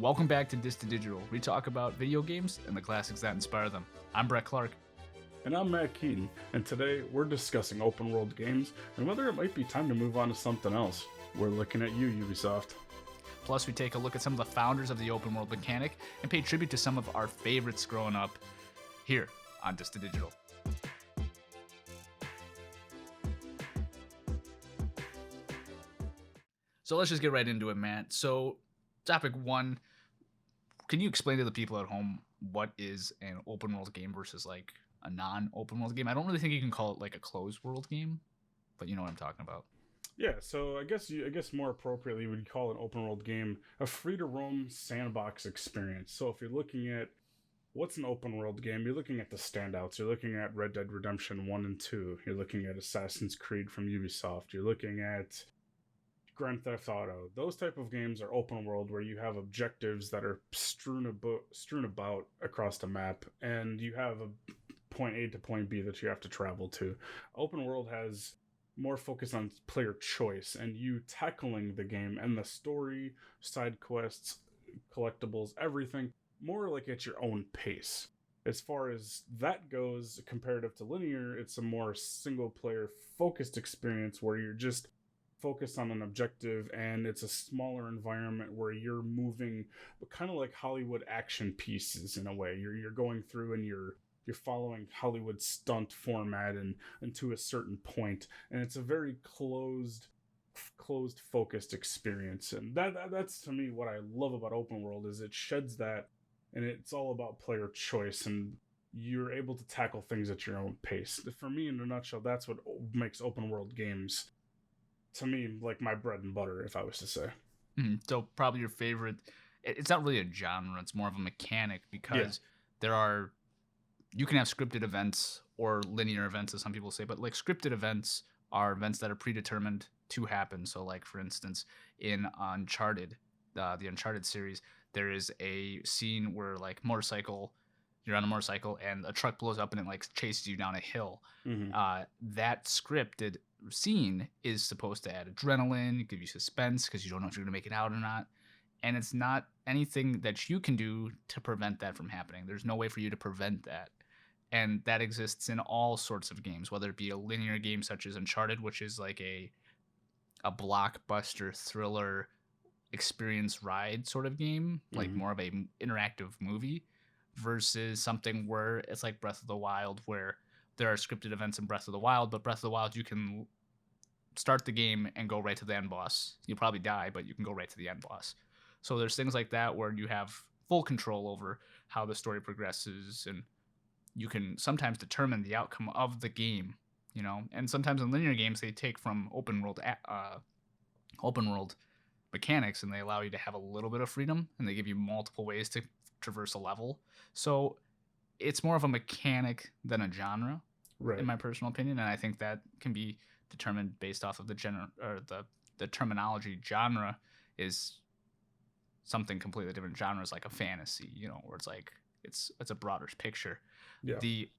Welcome back to Distant Digital. We talk about video games and the classics that inspire them. I'm Brett Clark. And I'm Matt Keaton, and today we're discussing open world games and whether it might be time to move on to something else. We're looking at you, Ubisoft. Plus, we take a look at some of the founders of the open world mechanic and pay tribute to some of our favorites growing up here on Distant Digital. So let's just get right into it, Matt. So, topic one, can you explain to the people at home what is an open world game versus like a non-open world game? I don't really think you can call it like a closed world game, but you know what I'm talking about. Yeah, so I guess more appropriately we'd call an open world game a free-to-roam sandbox experience. So if you're looking at what's an open world game, you're looking at the standouts. You're looking at Red Dead Redemption 1 and 2. You're looking at Assassin's Creed from Ubisoft. You're looking at Grand Theft Auto. Those type of games are open world where you have objectives that are strewn about across the map, and you have a point A to point B that you have to travel to. Open world has more focus on player choice and you tackling the game and the story, side quests, collectibles, everything more like at your own pace. As far as that goes, comparative to linear, it's a more single player focused experience where you're just focused on an objective and it's a smaller environment where you're moving, but kind of like Hollywood action pieces in a way. You're going through and you're following Hollywood stunt format and to a certain point, and it's a very closed focused experience. And that's to me what I love about open world is it sheds that, and it's all about player choice, and you're able to tackle things at your own pace. For me, in a nutshell, that's what makes open world games, to me, like my bread and butter, if I was to say. So probably your favorite, it's not really a genre, it's more of a mechanic because you can have scripted events or linear events, as some people say, but like scripted events are events that are predetermined to happen. So like, for instance, in Uncharted, the Uncharted series, there is a scene where like you're on a motorcycle and a truck blows up and it like chases you down a hill. Mm-hmm. That scripted scene is supposed to add adrenaline, give you suspense because you don't know if you're going to make it out or not. And it's not anything that you can do to prevent that from happening. There's no way for you to prevent that. And that exists in all sorts of games, whether it be a linear game such as Uncharted, which is like a blockbuster thriller experience ride sort of game, like Mm-hmm. more of a interactive movie, versus something where it's like Breath of the Wild, where there are scripted events in Breath of the Wild, but Breath of the Wild, you can start the game and go right to the end boss. You'll probably die, but you can go right to the end boss. So there's things like that where you have full control over how the story progresses, and you can sometimes determine the outcome of the game, you know. And sometimes in linear games, they take from open world mechanics and they allow you to have a little bit of freedom, and they give you multiple ways to traverse a level. So it's more of a mechanic than a genre, Right. in my personal opinion, and I think that can be determined based off of the terminology. Genre is something completely different. Genre is like a fantasy, you know, where it's like it's a broader picture. Yeah. The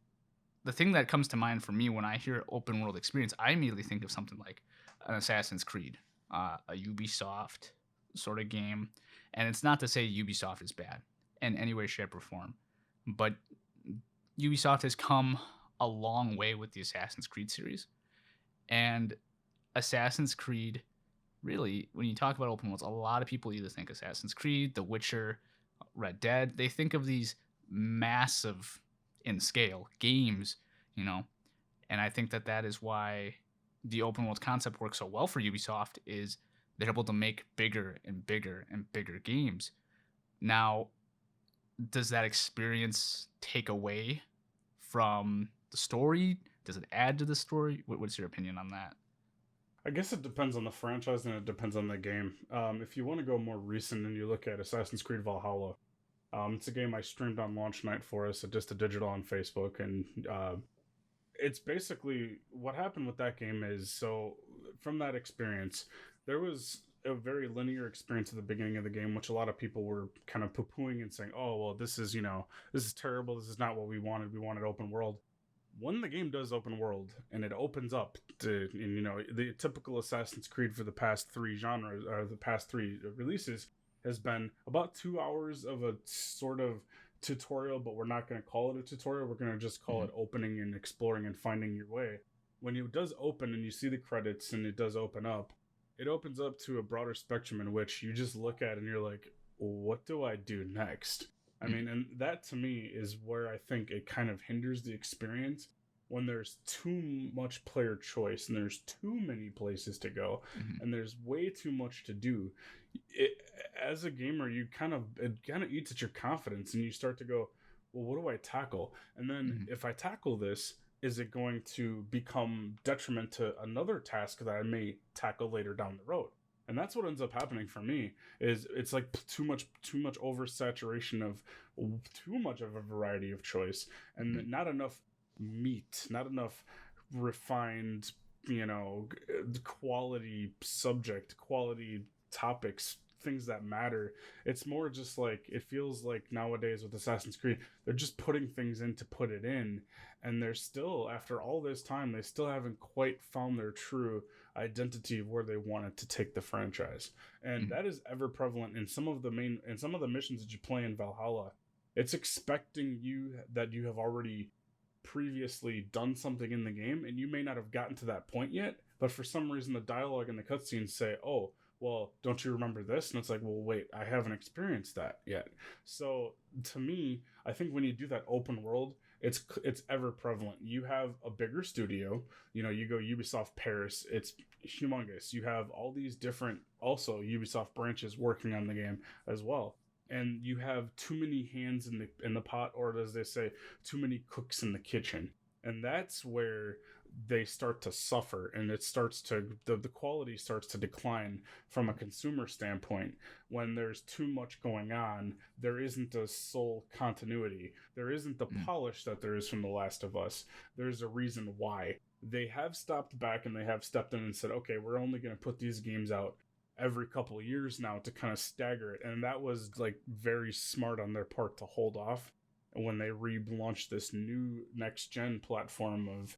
thing that comes to mind for me when I hear open world experience, I immediately think of something like an Assassin's Creed, a Ubisoft sort of game. And it's not to say Ubisoft is bad in any way, shape, or form, but Ubisoft has come a long way with the Assassin's Creed series. And Assassin's Creed, really, when you talk about open worlds, a lot of people either think Assassin's Creed, The Witcher, Red Dead. They think of these massive in scale games, you know, and I think that is why the open world concept works so well for Ubisoft is they're able to make bigger and bigger and bigger games. Now, does that experience take away from the story? Does it add to the story? What's your opinion on that? I guess it depends on the franchise and it depends on the game. If you want to go more recent and you look at Assassin's Creed Valhalla, it's a game I streamed on launch night for us at Just a Digital on Facebook, and it's basically what happened with that game is, so from that experience, there was a very linear experience at the beginning of the game, which a lot of people were kind of poo-pooing and saying, "Oh, well, this is terrible. This is not what we wanted. We wanted open world." When the game does open world and it opens up to, and, the typical Assassin's Creed for the past three genres or the past three releases, has been about 2 hours of a sort of tutorial, but we're not going to call it a tutorial. We're going to just call Mhm. it opening and exploring and finding your way. When it does open and you see the credits and it does open up, it opens up to a broader spectrum in which you just look at and you're like, what do I do next? I Mhm. mean, and that to me is where I think it kind of hinders the experience when there's too much player choice and there's too many places to go Mhm. and there's way too much to do. It, as a gamer, it kind of eats at your confidence and you start to go, well, what do I tackle? And then Mhm. if I tackle this, is it going to become detriment to another task that I may tackle later down the road? And that's what ends up happening for me is it's like too much oversaturation of too much of a variety of choice and Mhm. not enough meat, not enough refined, quality subject, quality topics, things that matter. It's more just like it feels like nowadays with Assassin's Creed, they're just putting things in to put it in, and they're still, after all this time, they still haven't quite found their true identity of where they wanted to take the franchise. And Mhm. that is ever prevalent in some of the missions that you play in Valhalla. It's expecting you that you have already previously done something in the game and you may not have gotten to that point yet, but for some reason the dialogue and the cutscenes say, oh, well, don't you remember this? And it's like, well, wait, I haven't experienced that yet. So to me, I think when you do that open world, it's ever prevalent. You have a bigger studio, you go Ubisoft Paris, it's humongous. You have all these different also Ubisoft branches working on the game as well. And you have too many hands in the pot, or as they say, too many cooks in the kitchen. And that's where they start to suffer and it starts to the quality starts to decline from a consumer standpoint. When there's too much going on, there isn't a soul continuity, there isn't the Mhm. polish that there is from The Last of Us. There's a reason why they have stopped back and they have stepped in and said, okay, we're only going to put these games out every couple of years now to kind of stagger it. And that was like very smart on their part to hold off when they relaunched this new next gen platform of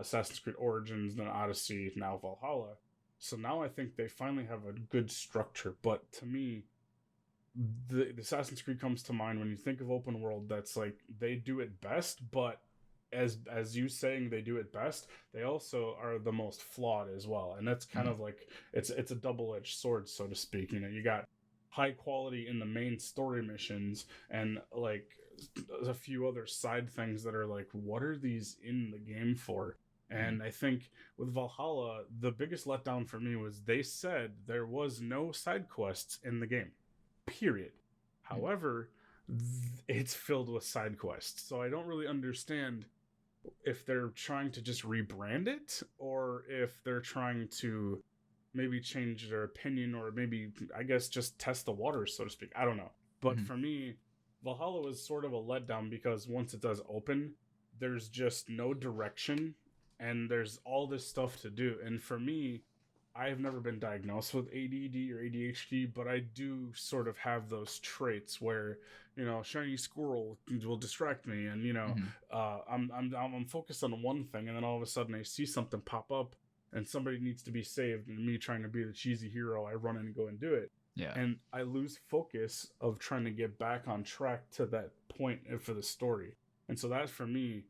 Assassin's Creed Origins, then Odyssey, now Valhalla. So now I think they finally have a good structure. But to me, the Assassin's Creed comes to mind when you think of open world. That's like they do it best, but as you saying they do it best, they also are the most flawed as well. And that's kind Mhm. of like it's a double edged sword, so to speak. You got high quality in the main story missions and like a few other side things that are like, what are these in the game for? Mhm. And I think with Valhalla, the biggest letdown for me was they said there was no side quests in the game, period. Mhm. However, it's filled with side quests. So I don't really understand if they're trying to just rebrand it or if they're trying to maybe change their opinion or maybe, I guess, just test the waters, so to speak. I don't know. But Mhm. for me, Valhalla was sort of a letdown because once it does open, there's just no direction and there's all this stuff to do. And for me, I have never been diagnosed with ADD or ADHD, but I do sort of have those traits where, shiny squirrel will distract me, and Mhm. I'm focused on one thing, and then all of a sudden I see something pop up, and somebody needs to be saved, and me trying to be the cheesy hero, I run in and go and do it, Yeah. and I lose focus of trying to get back on track to that point for the story, and so that's for me,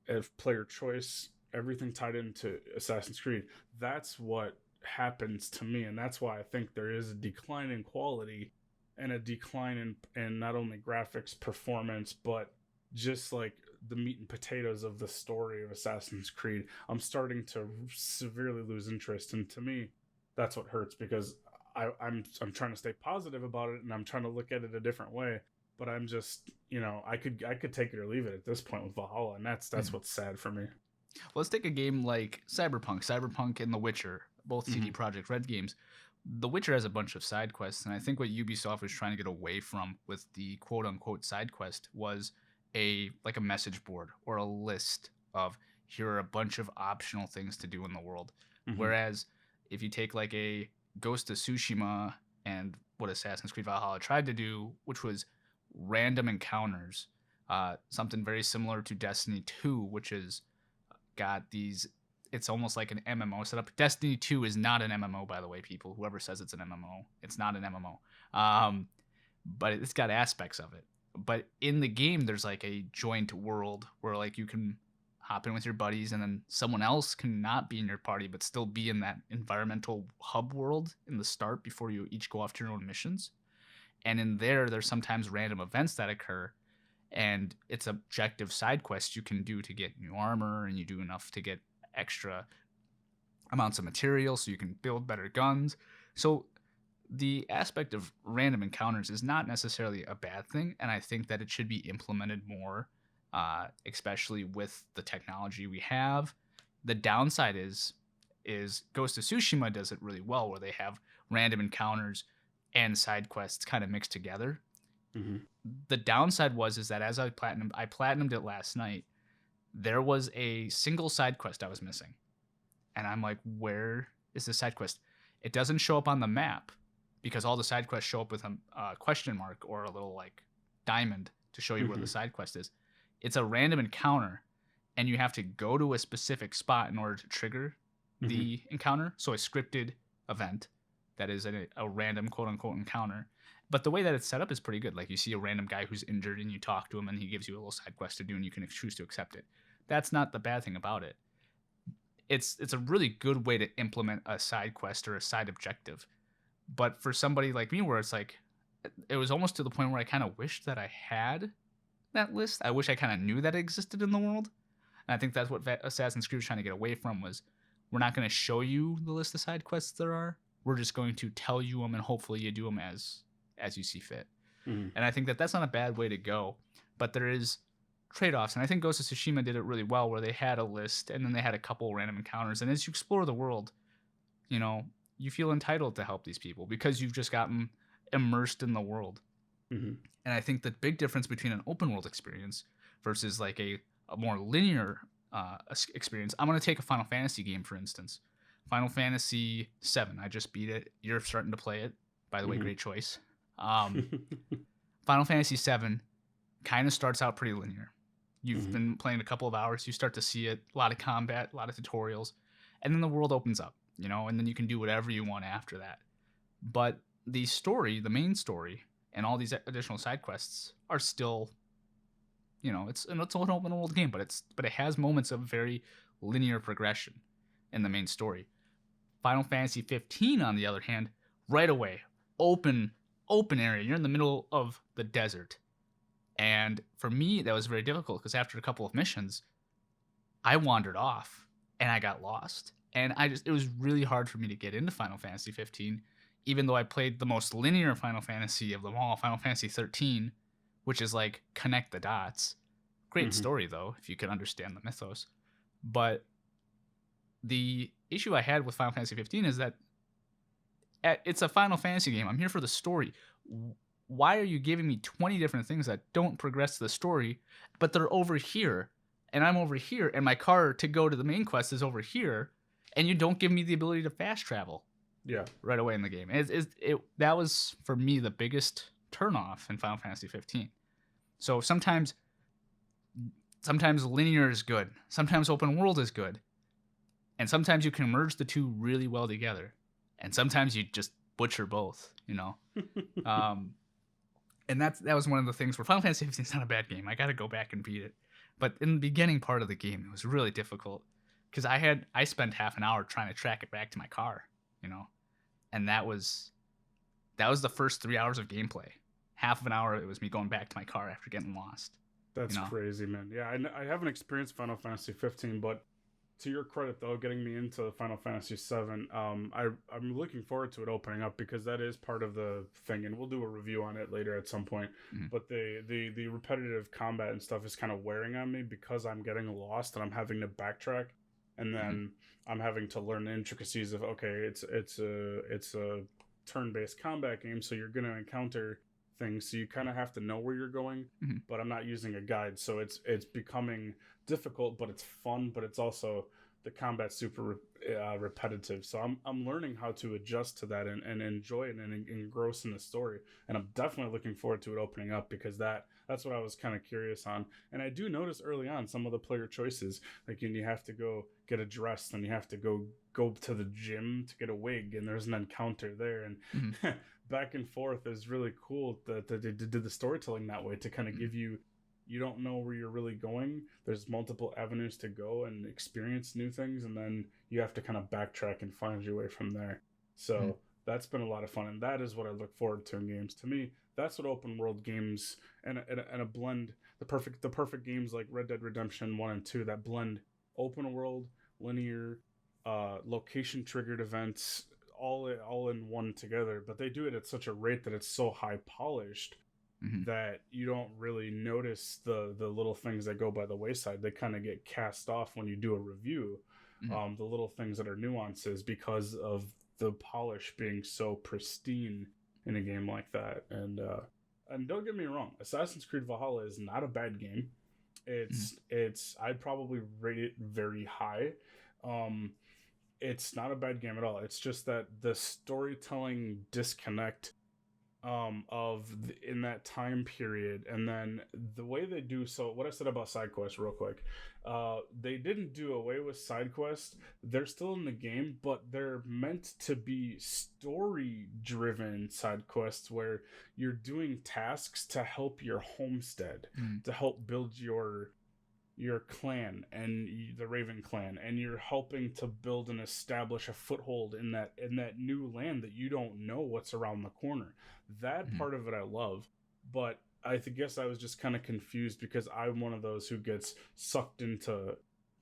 if player choice, everything tied into Assassin's Creed, that's what happens to me, and that's why I think there is a decline in quality and a decline in not only graphics performance but just like the meat and potatoes of the story of Assassin's Creed. I'm starting to severely lose interest, and to me, that's what hurts because I'm trying to stay positive about it and I'm trying to look at it a different way. But I'm just, I could take it or leave it at this point with Valhalla, and that's Mhm. what's sad for me. Well, let's take a game like Cyberpunk, and The Witcher, both CD Mm-hmm. Projekt Red games. The Witcher has a bunch of side quests, and I think what Ubisoft was trying to get away from with the quote unquote side quest was a message board or a list of here are a bunch of optional things to do in the world. Mm-hmm. Whereas if you take like a Ghost of Tsushima and what Assassin's Creed Valhalla tried to do, which was random encounters, something very similar to Destiny 2, which is got these. it's almost like an MMO setup. Destiny 2 is not an MMO, by the way, people. Whoever says it's an MMO, it's not an MMO. But it's got aspects of it. But in the game, there's like a joint world where like you can hop in with your buddies, and then someone else can not be in your party but still be in that environmental hub world in the start before you each go off to your own missions. And in there's sometimes random events that occur, and it's objective side quests you can do to get new armor, and you do enough to get extra amounts of material so you can build better guns. So the aspect of random encounters is not necessarily a bad thing, and I think that it should be implemented more, especially with the technology we have. The downside is Ghost of Tsushima does it really well, where they have random encounters and side quests kind of mixed together. Mm-hmm. The downside is that as I platinumed it last night, there was a single side quest I was missing, and I'm like, where is the side quest? It doesn't show up on the map, because all the side quests show up with a question mark or a little like diamond to show you where the side quest is. It's a random encounter, and you have to go to a specific spot in order to trigger the encounter. So a scripted event that is a random quote unquote encounter. But the way that it's set up is pretty good. Like, you see a random guy who's injured and you talk to him and he gives you a little side quest to do, and you can choose to accept it. That's not the bad thing about it. It's a really good way to implement a side quest or a side objective. But for somebody like me, where it's like, it was almost to the point where I kind of wished that I had that list. I wish I kind of knew that it existed in the world. And I think that's what Assassin's Creed was trying to get away from, was we're not going to show you the list of side quests there are. We're just going to tell you them, and hopefully you do them as you see fit. And I think that that's not a bad way to go, but there is trade-offs. And I think Ghost of Tsushima did it really well, where they had a list and then they had a couple random encounters. And as you explore the world, you know, you feel entitled to help these people because you've just gotten immersed in the world. And I think the big difference between an open world experience versus like a more linear experience, I'm going to take a Final Fantasy game, for instance. Final Fantasy 7, I just beat it. You're starting to play it. By the way, great choice. Final Fantasy 7 kind of starts out pretty linear. You've been playing a couple of hours. You start to see it. A lot of combat, a lot of tutorials. And then the world opens up, you know, and then you can do whatever you want after that. But the story, the main story, and all these additional side quests are still, you know, it's an open world game, but it has moments of very linear progression in the main story. Final Fantasy 15, on the other hand, right away, open area. You're in the middle of the desert. And for me, that was very difficult, because after a couple of missions, I wandered off and I got lost. And it was really hard for me to get into Final Fantasy 15, even though I played the most linear Final Fantasy of them all, Final Fantasy 13, which is like connect the dots. Great story, though, if you can understand the mythos. But the issue I had with Final Fantasy 15 is that it's a Final Fantasy game. I'm here for the story. Why are you giving me 20 different things that don't progress the story, but they're over here, and I'm over here, and my car to go to the main quest is over here, and you don't give me the ability to fast travel right away in the game? That was, for me, the biggest turnoff in Final Fantasy 15. So sometimes linear is good. Sometimes open world is good. And sometimes you can merge the two really well together. And sometimes you just butcher both, you know? And that was one of the things where Final Fantasy 15 is not a bad game. I got to go back and beat it. But in the beginning part of the game, it was really difficult, because I spent half an hour trying to track it back to my car, you know? And that was the first 3 hours of gameplay. Half of an hour, it was me going back to my car after getting lost. That's crazy, man. Yeah, I haven't experienced Final Fantasy 15, but to your credit, though, getting me into Final Fantasy 7, I'm looking forward to it opening up, because that is part of the thing, and we'll do a review on it later at some point. But the repetitive combat and stuff is kind of wearing on me, because I'm getting lost and I'm having to backtrack, and then I'm having to learn the intricacies of, okay, it's a turn-based combat game, so you're going to encounter things, so you kind of have to know where you're going. But I'm not using a guide, so it's becoming difficult, but it's fun. But it's also, the combat's super repetitive. So I'm learning how to adjust to that and enjoy it and engross in the story. And I'm definitely looking forward to it opening up because that's what I was kind of curious on. And I do notice early on some of the player choices, like when you have to go get a dress, then you have to go to the gym to get a wig, and there's an encounter there, and Mm-hmm. back and forth is really cool that they did the storytelling that way to kind of give you don't know where you're really going. There's multiple avenues to go and experience new things, and then you have to kind of backtrack and find your way from there. Mm-hmm. So that's been a lot of fun, and that is what I look forward to in games. To me, that's what open world games and a blend the perfect games like Red Dead Redemption 1 and 2 that blend open world, linear, location triggered events all in one together. But they do it at such a rate that it's so high polished Mm-hmm. that you don't really notice the little things that go by the wayside. They kind of get cast off when you do a review. Mm-hmm. The little things that are nuances because of the polish being so pristine in a game like that. And don't get me wrong, Assassin's Creed Valhalla is not a bad game. It's I'd probably rate it very high. Um, it's not a bad game at all. It's just that the storytelling disconnect in that time period, and then the way they do. So what I said about side quests real quick, they didn't do away with side quests. They're still in the game, but they're meant to be story driven side quests where you're doing tasks to help your homestead, Mm-hmm. to help build your clan and the Raven clan, and you're helping to build and establish a foothold in that new land that you don't know what's around the corner. That Mm-hmm. part of it I love, but guess I was just kind of confused because I'm one of those who gets sucked into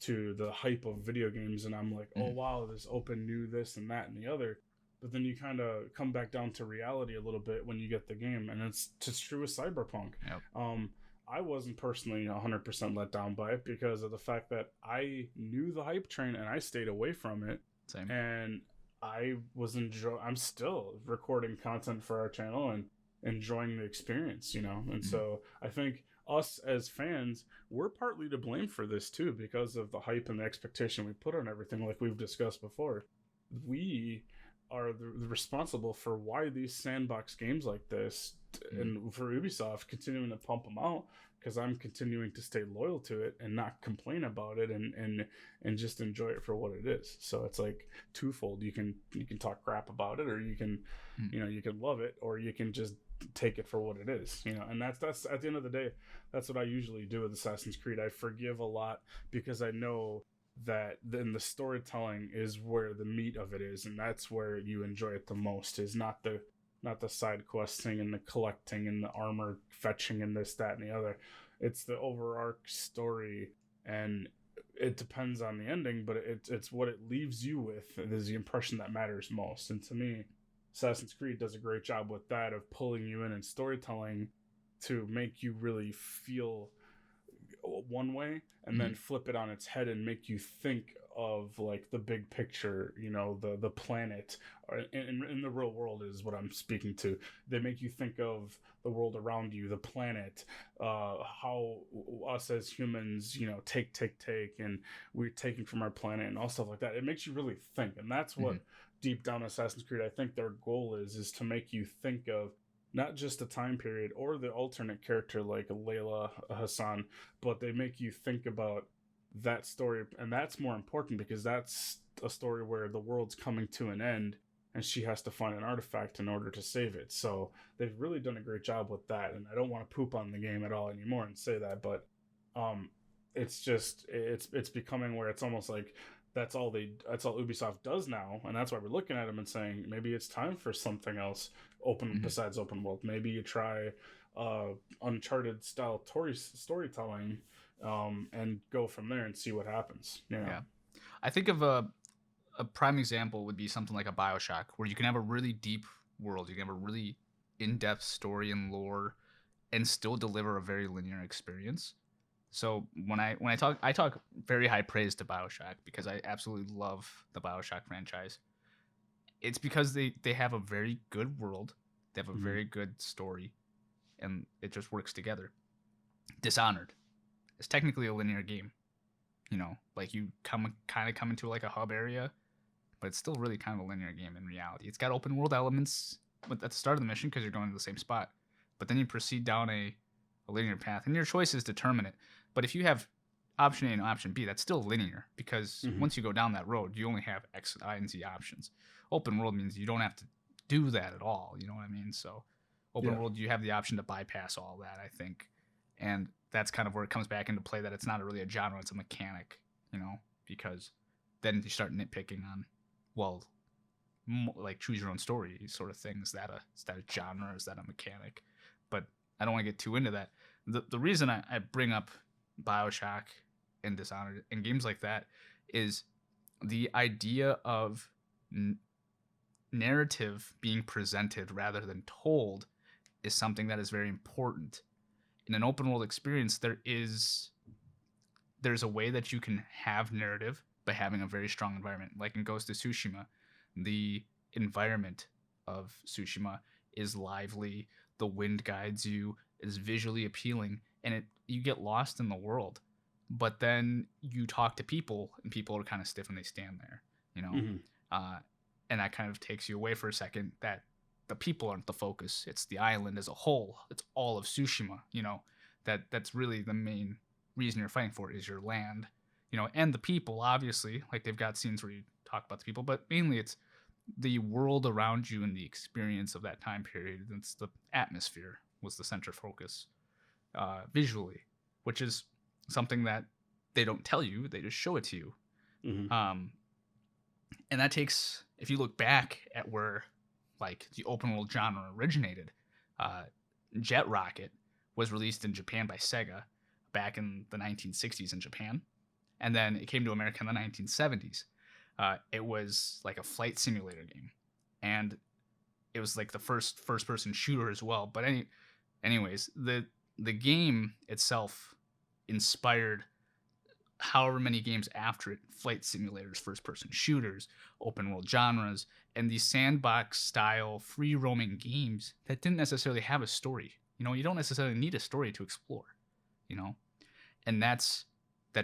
the hype of video games, and I'm like, oh Mm-hmm. wow, this open new this and that and the other. But then you kind of come back down to reality a little bit when you get the game, and it's just true with Cyberpunk. Yep. I wasn't personally 100% let down by it because of the fact that I knew the hype train and I stayed away from it. Same. And I'm still recording content for our channel and enjoying the experience, And Mm-hmm. so I think us as fans, we're partly to blame for this too because of the hype and the expectation we put on everything, like we've discussed before. We are the responsible for why these sandbox games like this and for Ubisoft continuing to pump them out, because I'm continuing to stay loyal to it and not complain about it and just enjoy it for what it is. So it's like twofold. You can talk crap about it, or you can you can love it, or you can just take it for what it is. And that's at the end of the day, that's what I usually do with Assassin's Creed. I forgive a lot because I know that then the storytelling is where the meat of it is, and that's where you enjoy it the most, is not the side questing and the collecting and the armor fetching and this, that, and the other. It's the overarch story, and it depends on the ending, but it's what it leaves you with. It is the impression that matters most. And to me, Assassin's Creed does a great job with that, of pulling you in and storytelling to make you really feel one way and then flip it on its head and make you think of like the big picture, the planet in the real world is what I'm speaking to. They make you think of the world around you, the planet, how us as humans, take, and we're taking from our planet and all stuff like that. It makes you really think, and that's what deep down Assassin's Creed, I think their goal is to make you think of not just the time period or the alternate character like Layla Hassan, but they make you think about that story. And that's more important because that's a story where the world's coming to an end and she has to find an artifact in order to save it. So they've really done a great job with that. And I don't want to poop on the game at all anymore and say that, but it's just, it's becoming where it's almost like that's all Ubisoft does now, and that's why we're looking at them and saying maybe it's time for something else besides open world. Maybe you try Uncharted style storytelling, and go from there and see what happens. Yeah, I think of a prime example would be something like a Bioshock, where you can have a really deep world, you can have a really in-depth story and lore, and still deliver a very linear experience. So when I talk very high praise to Bioshock because I absolutely love the Bioshock franchise. It's because they have a very good world, they have a very good story, and it just works together. Dishonored is technically a linear game, Like you come into like a hub area, but it's still really kind of a linear game in reality. It's got open world elements at the start of the mission because you're going to the same spot, but then you proceed down a linear path, and your choices determine it. But if you have option A and option B, that's still linear because Mm-hmm. once you go down that road, you only have X, I, and Z options. Open world means you don't have to do that at all. You know what I mean? So open Yeah. world, you have the option to bypass all that, I think. And that's kind of where it comes back into play that it's not really a genre, it's a mechanic, because then you start nitpicking on, well, like choose your own story sort of thing. Is that a genre? Is that a mechanic? But I don't want to get too into that. The reason I bring up Bioshock and Dishonored and games like that is the idea of narrative being presented rather than told is something that is very important. In an open world experience, there's a way that you can have narrative by having a very strong environment. Like in Ghost of Tsushima, the environment of Tsushima is lively, the wind guides you, is visually appealing, and you get lost in the world. But then you talk to people, and people are kind of stiff and they stand there, you know. Mm-hmm. Uh, and that kind of takes you away for a second. That the people aren't the focus; it's the island as a whole. It's all of Tsushima, That's really the main reason you're fighting for is your land, and the people. Obviously, like they've got scenes where you talk about the people, but mainly it's the world around you and the experience of that time period. It's the atmosphere was the center focus visually, which is something that they don't tell you; they just show it to you. Mm-hmm. And that takes, if you look back at where like the open world genre originated, uh, Jet Rocket was released in Japan by Sega back in the 1960s in Japan, and then it came to America in the 1970s. It was like a flight simulator game, and it was like the first person shooter as well. But anyways, the game itself inspired however many games after it, flight simulators, first person shooters, open world genres, and these sandbox style free roaming games that didn't necessarily have a story. You don't necessarily need a story to explore, you know? And that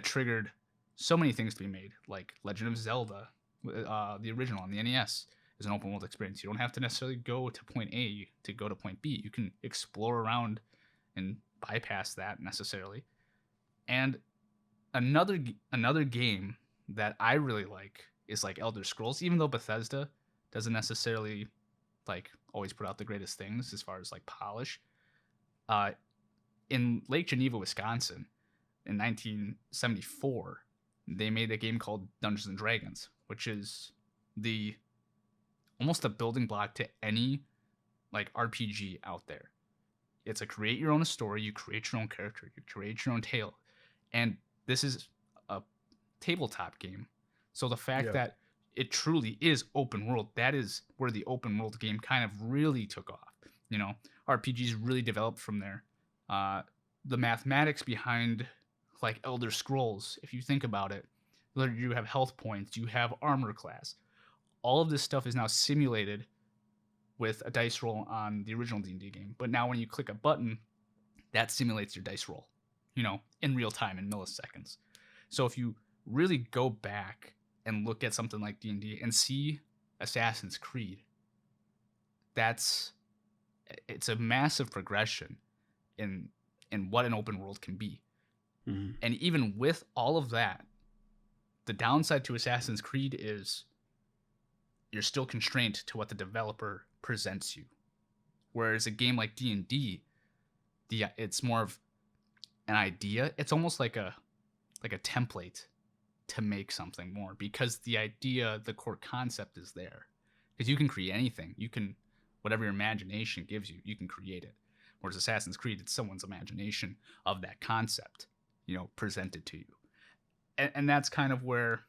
triggered so many things to be made, like Legend of Zelda, the original on the NES is an open world experience. You don't have to necessarily go to point A to go to point B. You can explore around and bypass that necessarily. And another game that I really like is like Elder Scrolls, even though Bethesda doesn't necessarily like always put out the greatest things as far as like polish. In Lake Geneva, Wisconsin, in 1974, they made a game called Dungeons and Dragons, which is the almost a building block to any like RPG out there. It's a create your own story, you create your own character, you create your own tale, and this is a tabletop game. So the fact Yeah. that it truly is open world, that is where the open world game kind of really took off. RPGs really developed from there. The mathematics behind like Elder Scrolls, if you think about it, you have health points, you have armor class. All of this stuff is now simulated with a dice roll on the original D&D game. But now when you click a button, that simulates your dice roll, in real time in milliseconds. So if you really go back and look at something like D&D and see Assassin's Creed, it's a massive progression in what an open world can be. Mm-hmm. And even with all of that, the downside to Assassin's Creed is you're still constrained to what the developer presents you. Whereas a game like D&D, it's more of an idea. It's almost like a template to make something more, because the idea, the core concept is there. Because you can create anything. You can, whatever your imagination gives you, you can create it. Whereas Assassin's Creed, it's someone's imagination of that concept, presented to you. And that's kind of where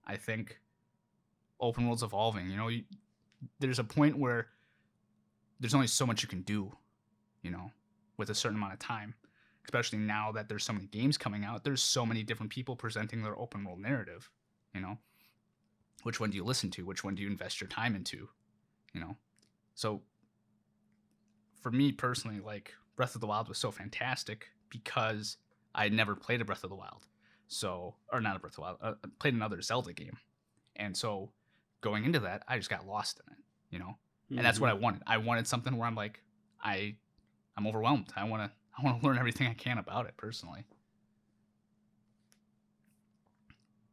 I think open world's evolving. There's a point where there's only so much you can do, with a certain amount of time. Especially now that there's so many games coming out, there's so many different people presenting their open world narrative. Which one do you listen to? Which one do you invest your time into? So for me personally, like Breath of the Wild was so fantastic because I had never played a Breath of the Wild. So, or not a Breath of the Wild, played another Zelda game. And so going into that, I just got lost in it, you know? And that's what I wanted. I wanted something where I'm like, I'm overwhelmed. I want to learn everything I can about it personally.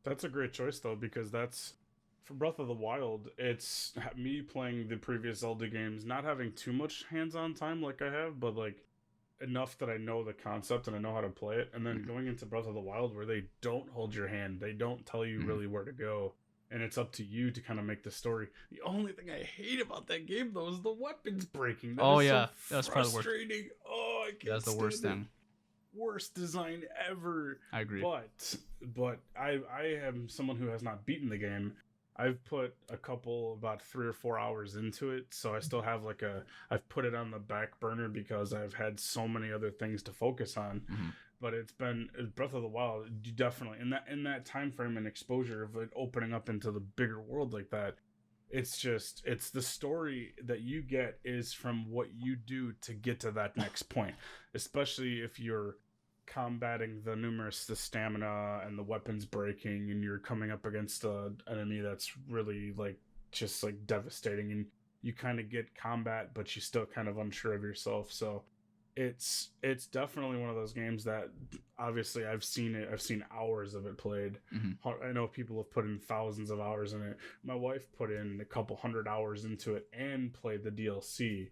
That's a great choice though, because that's for Breath of the Wild. It's me playing the previous Zelda games, not having too much hands-on time like I have, but like enough that I know the concept and I know how to play it. And then going into Breath of the Wild, where they don't hold your hand, they don't tell you really where to go, and it's up to you to kind of make the story. The only thing I hate about that game though is the weapons breaking. That is so That's probably the worst. frustrating. Oh, I can't. That's the worst thing. Worst design ever. I agree. But I am someone who has not beaten the game. I've put about 3 or 4 hours into it, so I still have I've put it on the back burner because I've had so many other things to focus on. But it's been Breath of the Wild. You definitely in that time frame and exposure of it opening up into the bigger world like that. It's the story that you get is from what you do to get to that next point, especially if you're combating the stamina and the weapons breaking, and you're coming up against an enemy that's really just devastating, and you kind of get combat, but you still kind of unsure of yourself. So it's definitely one of those games that obviously I've seen hours of it played. I know people have put in thousands of hours in it. My wife put in a couple hundred hours into it and played the DLC.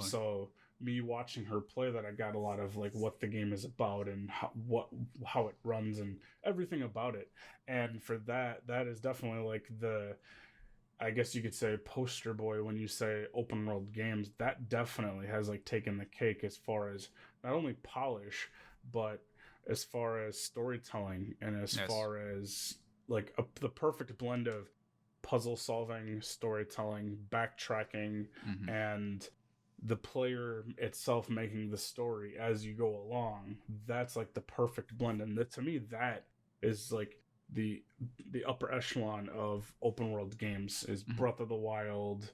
So me watching her play that, I got a lot of what the game is about and how it runs and everything about it. And for that is definitely I guess you could say poster boy when you say open world games. That definitely has taken the cake as far as not only polish, but as far as storytelling, and as far as the perfect blend of puzzle solving, storytelling, backtracking, and the player itself making the story as you go along. That's the perfect blend. And to me, that is the upper echelon of open world games is Breath of the Wild,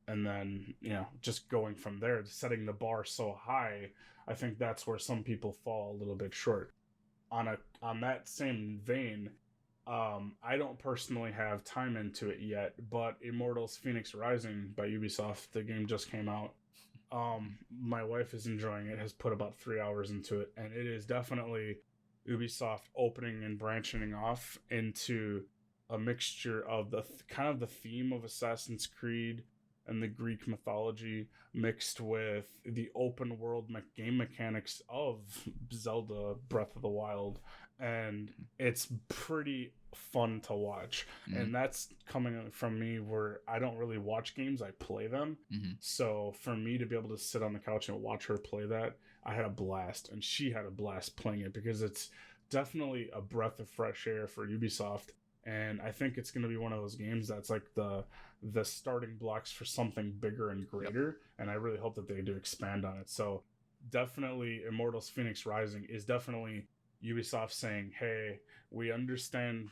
and then just going from there, setting the bar so high. I think that's where some people fall a little bit short. On that same vein, I don't personally have time into it yet, but Immortals Phoenix Rising by Ubisoft, the game just came out. My wife is enjoying it, has put about 3 hours into it, and it is definitely Ubisoft opening and branching off into a mixture of the kind of the theme of Assassin's Creed and the Greek mythology, mixed with the open world game mechanics of Zelda Breath of the Wild. And it's pretty fun to watch. And that's coming from me, where I don't really watch games, I play them. So for me to be able to sit on the couch and watch her play that, I had a blast, and she had a blast playing it, because it's definitely a breath of fresh air for Ubisoft. And I think it's going to be one of those games that's the starting blocks for something bigger and greater. And I really hope that they do expand on it. So definitely Immortals Phoenix Rising is definitely Ubisoft saying, hey, we understand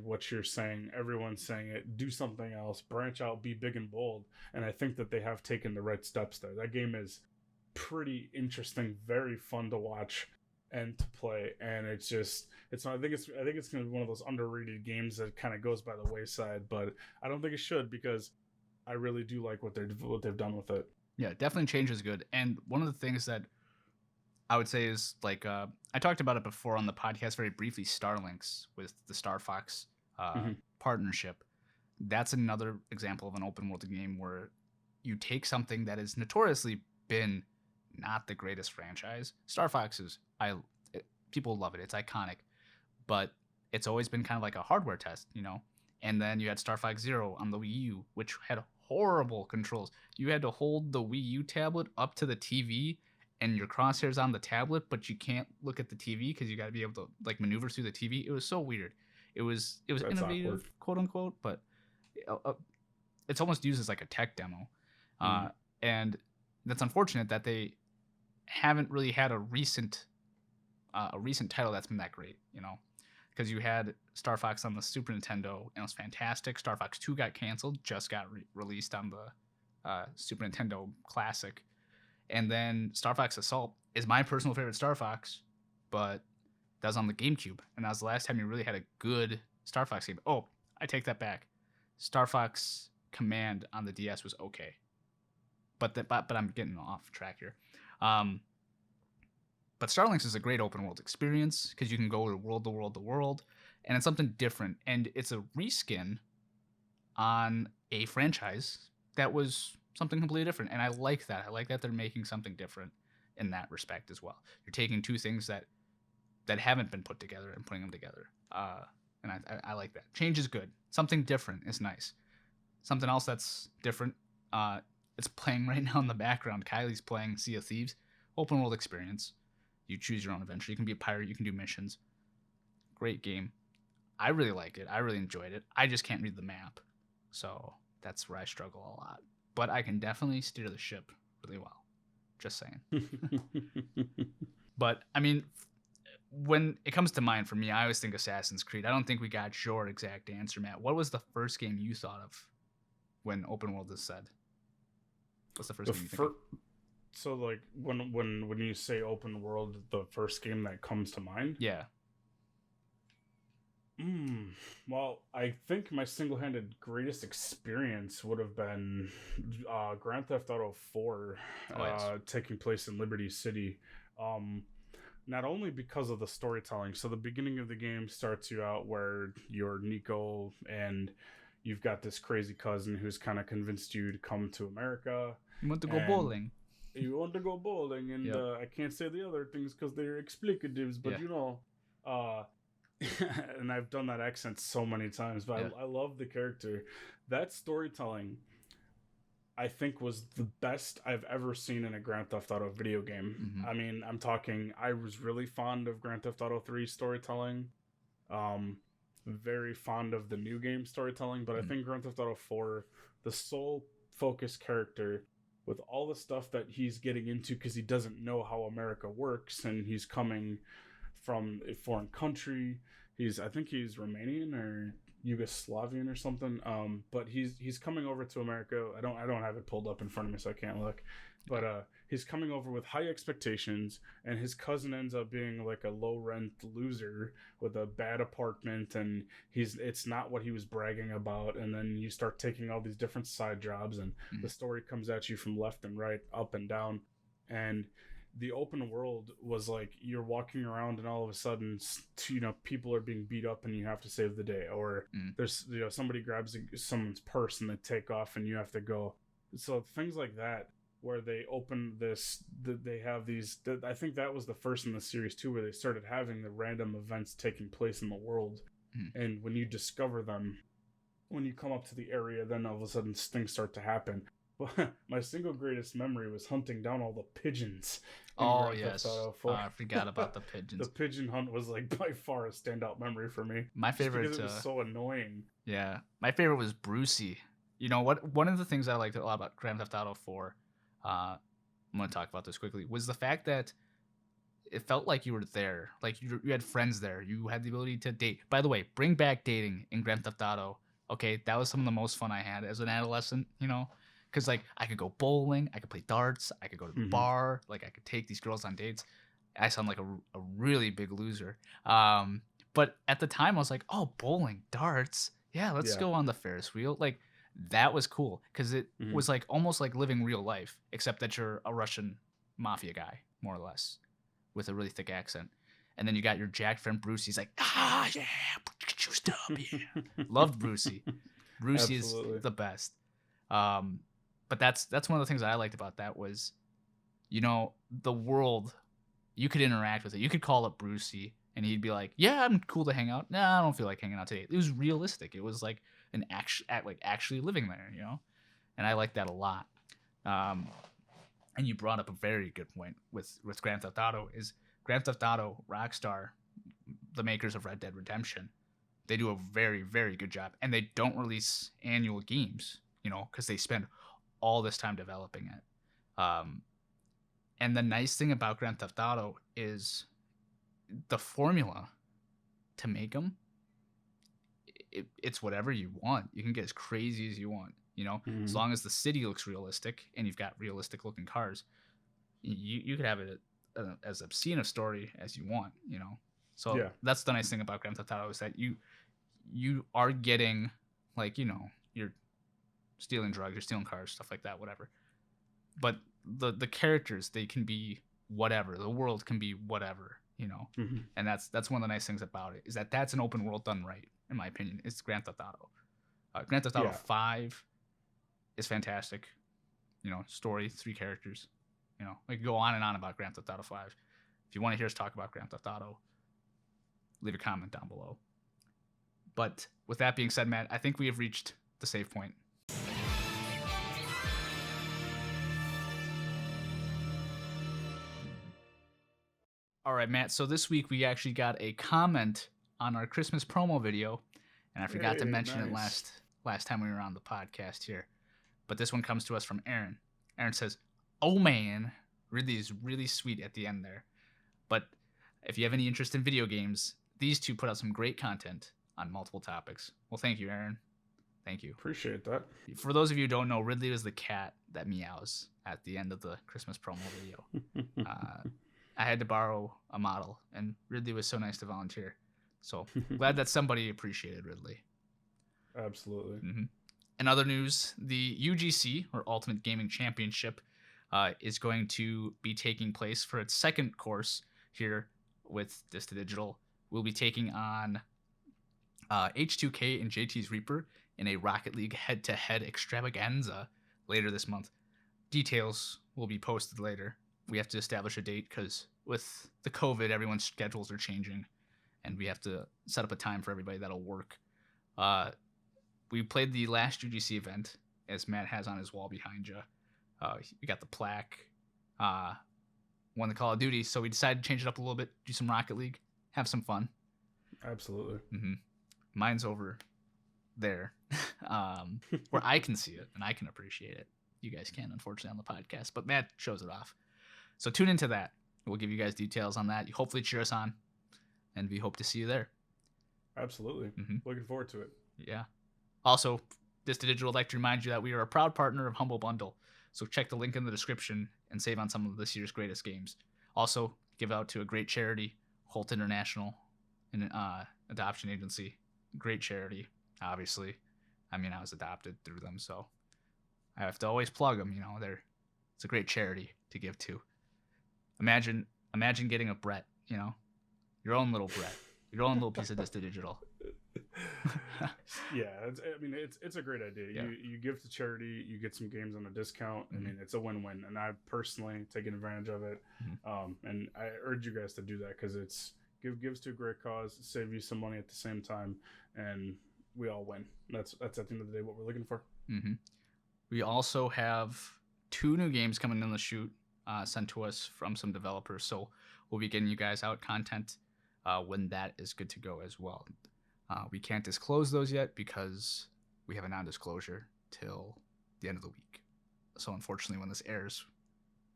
what you're saying. Everyone's saying it. Do something else. Branch out. Be big and bold. And I think that they have taken the right steps there. That game is pretty interesting, very fun to watch and to play. And I think it's going to be one of those underrated games that kind of goes by the wayside. But I don't think it should, because I really do like what they've done with it. Yeah, definitely change is good. And one of the things that I would say is I talked about it before on the podcast very briefly, Starlinks with the Star Fox partnership. That's another example of an open world game where you take something that has notoriously been not the greatest franchise. Star Fox people love it. It's iconic, but it's always been kind of like a hardware test, And then you had Star Fox Zero on the Wii U, which had horrible controls. You had to hold the Wii U tablet up to the TV, and your crosshairs on the tablet, but you can't look at the TV because you got to be able to maneuver through the TV. It was so weird. It was That's innovative, awkward, quote unquote, but it's almost used as a tech demo. And that's unfortunate that they haven't really had a recent title that's been that great, because you had Star Fox on the Super Nintendo, and it was fantastic. Star Fox 2 got canceled, just got released on the Super Nintendo Classic. And then Star Fox Assault is my personal favorite Star Fox, but That was on the GameCube, and that was the last time you really had a good Star Fox game. Oh, I take that back. Star Fox Command on the DS was okay, but I'm getting off track here. But Starlinks is a great open world experience because you can go world to world to world, and it's something different, and it's a reskin on a franchise that was something completely different, and I like that. I like that they're making something different in that respect as well. You're taking two things that haven't been put together and putting them together, and I like that. Change is good. Something different is nice. Something else that's different. It's playing right now in the background. Kylie's playing Sea of Thieves, open world experience. You choose your own adventure. You can be a pirate. You can do missions. Great game. I really like it. I really enjoyed it. I just can't read the map, so that's where I struggle a lot. But I can definitely steer the ship really well. Just saying. But I mean, when it comes to mind for me, I always think Assassin's Creed. I don't think we got your exact answer, Matt. What was the first game you thought of when open world is said? What's the first game you think of? So like when you say open world, the first game that comes to mind? Yeah. Well, I think my single-handed greatest experience would have been Grand Theft Auto 4, taking place in Liberty City. Not only because of the storytelling. So the beginning of the game starts you out where you're Nico and you've got this crazy cousin who's kind of convinced you to come to America. You want to go bowling. You want to go bowling, and Yep. I can't say the other things because they're explicatives, but and I've done that accent so many times, but I love the character. That storytelling, I think, was the best I've ever seen in a Grand Theft Auto video game. Mm-hmm. I mean, I was really fond of Grand Theft Auto 3 storytelling. Very fond of the new game storytelling, but I think Grand Theft Auto 4, the sole focus character with all the stuff that he's getting into because he doesn't know how America works, and he's coming from a foreign country. I think he's Romanian or Yugoslavian or something. But he's coming over to America. I don't have it pulled up in front of me, so I can't look. But he's coming over with high expectations, and his cousin ends up being like a low rent loser with a bad apartment, and it's not what he was bragging about. And then you start taking all these different side jobs, and the story comes at you from left and right, up and down. And the open world was like you're walking around and all of a sudden, people are being beat up and you have to save the day, or there's somebody grabs someone's purse and they take off and you have to go. So things like that, where they open this, they have these. I think that was the first in the series too, where they started having the random events taking place in the world, and when you discover them, when you come up to the area, then all of a sudden things start to happen. But my single greatest memory was hunting down all the pigeons. Oh, yes. I forgot about the pigeons. The pigeon hunt was like by far a standout memory for me. My favorite, because it was so annoying. Yeah, my favorite was Brucey. You know what? One of the things I liked a lot about Grand Theft Auto 4, I'm going to talk about this quickly, was the fact that it felt like you were there. Like you had friends there. You had the ability to date. By the way, bring back dating in Grand Theft Auto. Okay, that was some of the most fun I had as an adolescent, Because, like, I could go bowling, I could play darts, I could go to the bar, like, I could take these girls on dates. I sound like a really big loser. But at the time, I was like, oh, bowling, darts. Yeah, let's go on the Ferris wheel. Like, that was cool because it was, like, almost like living real life, except that you're a Russian mafia guy, more or less, with a really thick accent. And then you got your Jack friend, Bruce. He's like, yeah, juiced up, yeah. Loved Brucey. Brucey is the best. But that's one of the things that I liked about that was, the world, you could interact with it. You could call up Brucey and he'd be like, yeah, I'm cool to hang out. Nah, I don't feel like hanging out today. It was realistic. It was like actually living there, And I like that a lot. And you brought up a very good point with Grand Theft Auto is Grand Theft Auto, Rockstar, the makers of Red Dead Redemption. They do a very, very good job. And they don't release annual games, because they spend all this time developing it. And the nice thing about Grand Theft Auto is the formula to make them. It's whatever you want. You can get as crazy as you want, as long as the city looks realistic and you've got realistic looking cars. You could have it as obscene a story as you want, So Yeah. that's the nice thing about Grand Theft Auto is that you are getting, like, you're stealing drugs, you're stealing cars, stuff like that, whatever. But the characters, they can be whatever. The world can be whatever, Hmm. And that's one of the nice things about it is that that's an open world done right, in my opinion. It's Grand Theft Auto. Grand Theft Auto Yeah. 5 is fantastic. Story, 3 characters. We can go on and on about Grand Theft Auto 5. If you want to hear us talk about Grand Theft Auto, leave a comment down below. But with that being said, Matt, I think we have reached the save point. All right, Matt. So this week we actually got a comment on our Christmas promo video, and I forgot to mention it last time we were on the podcast here. But this one comes to us from Aaron. Aaron says, "Oh man, Ridley is really sweet at the end there. But if you have any interest in video games, these two put out some great content on multiple topics." Well, thank you, Aaron. Thank you. Appreciate that. For those of you who don't know, Ridley was the cat that meows at the end of the Christmas promo video. I had to borrow a model, and Ridley was so nice to volunteer. So glad that somebody appreciated Ridley. Absolutely. Mm-hmm. In other news, the UGC, or Ultimate Gaming Championship, is going to be taking place for its second course here with Dista Digital. We'll be taking on H2K and JT's Reaper in a Rocket League head-to-head extravaganza later this month. Details will be posted later. We have to establish a date because with the COVID, everyone's schedules are changing, and we have to set up a time for everybody that'll work. We played the last UGC event, as Matt has on his wall behind you. We got the plaque, won the Call of Duty, so we decided to change it up a little bit, do some Rocket League, have some fun. Absolutely. Mm-hmm. Mine's over there, where I can see it and I can appreciate it. You guys can, unfortunately, on the podcast, but Matt shows it off. So tune into that. We'll give you guys details on that. You hopefully cheer us on, and we hope to see you there. Absolutely. Mm-hmm. Looking forward to it. Yeah. Also, Dista Digital would like to remind you that we are a proud partner of Humble Bundle. So check the link in the description and save on some of this year's greatest games. Also, give out to a great charity, Holt International, an adoption agency. Great charity, obviously. I mean, I was adopted through them, so I have to always plug them. It's a great charity to give to. Imagine getting a Brett, your own little Brett, your own little piece of Dista Digital. Yeah, it's a great idea. Yeah. You give to charity, you get some games on a discount. Mm-hmm. I mean, it's a win-win, and I've personally taken advantage of it. Mm-hmm. And I urge you guys to do that because it's gives to a great cause, save you some money at the same time, and we all win. That's at the end of the day what we're looking for. Mm-hmm. We also have 2 new games coming in the shoot sent to us from some developers, so we'll be getting you guys out content when that is good to go as well. We can't disclose those yet because we have a non-disclosure till the end of the week. So unfortunately, when this airs,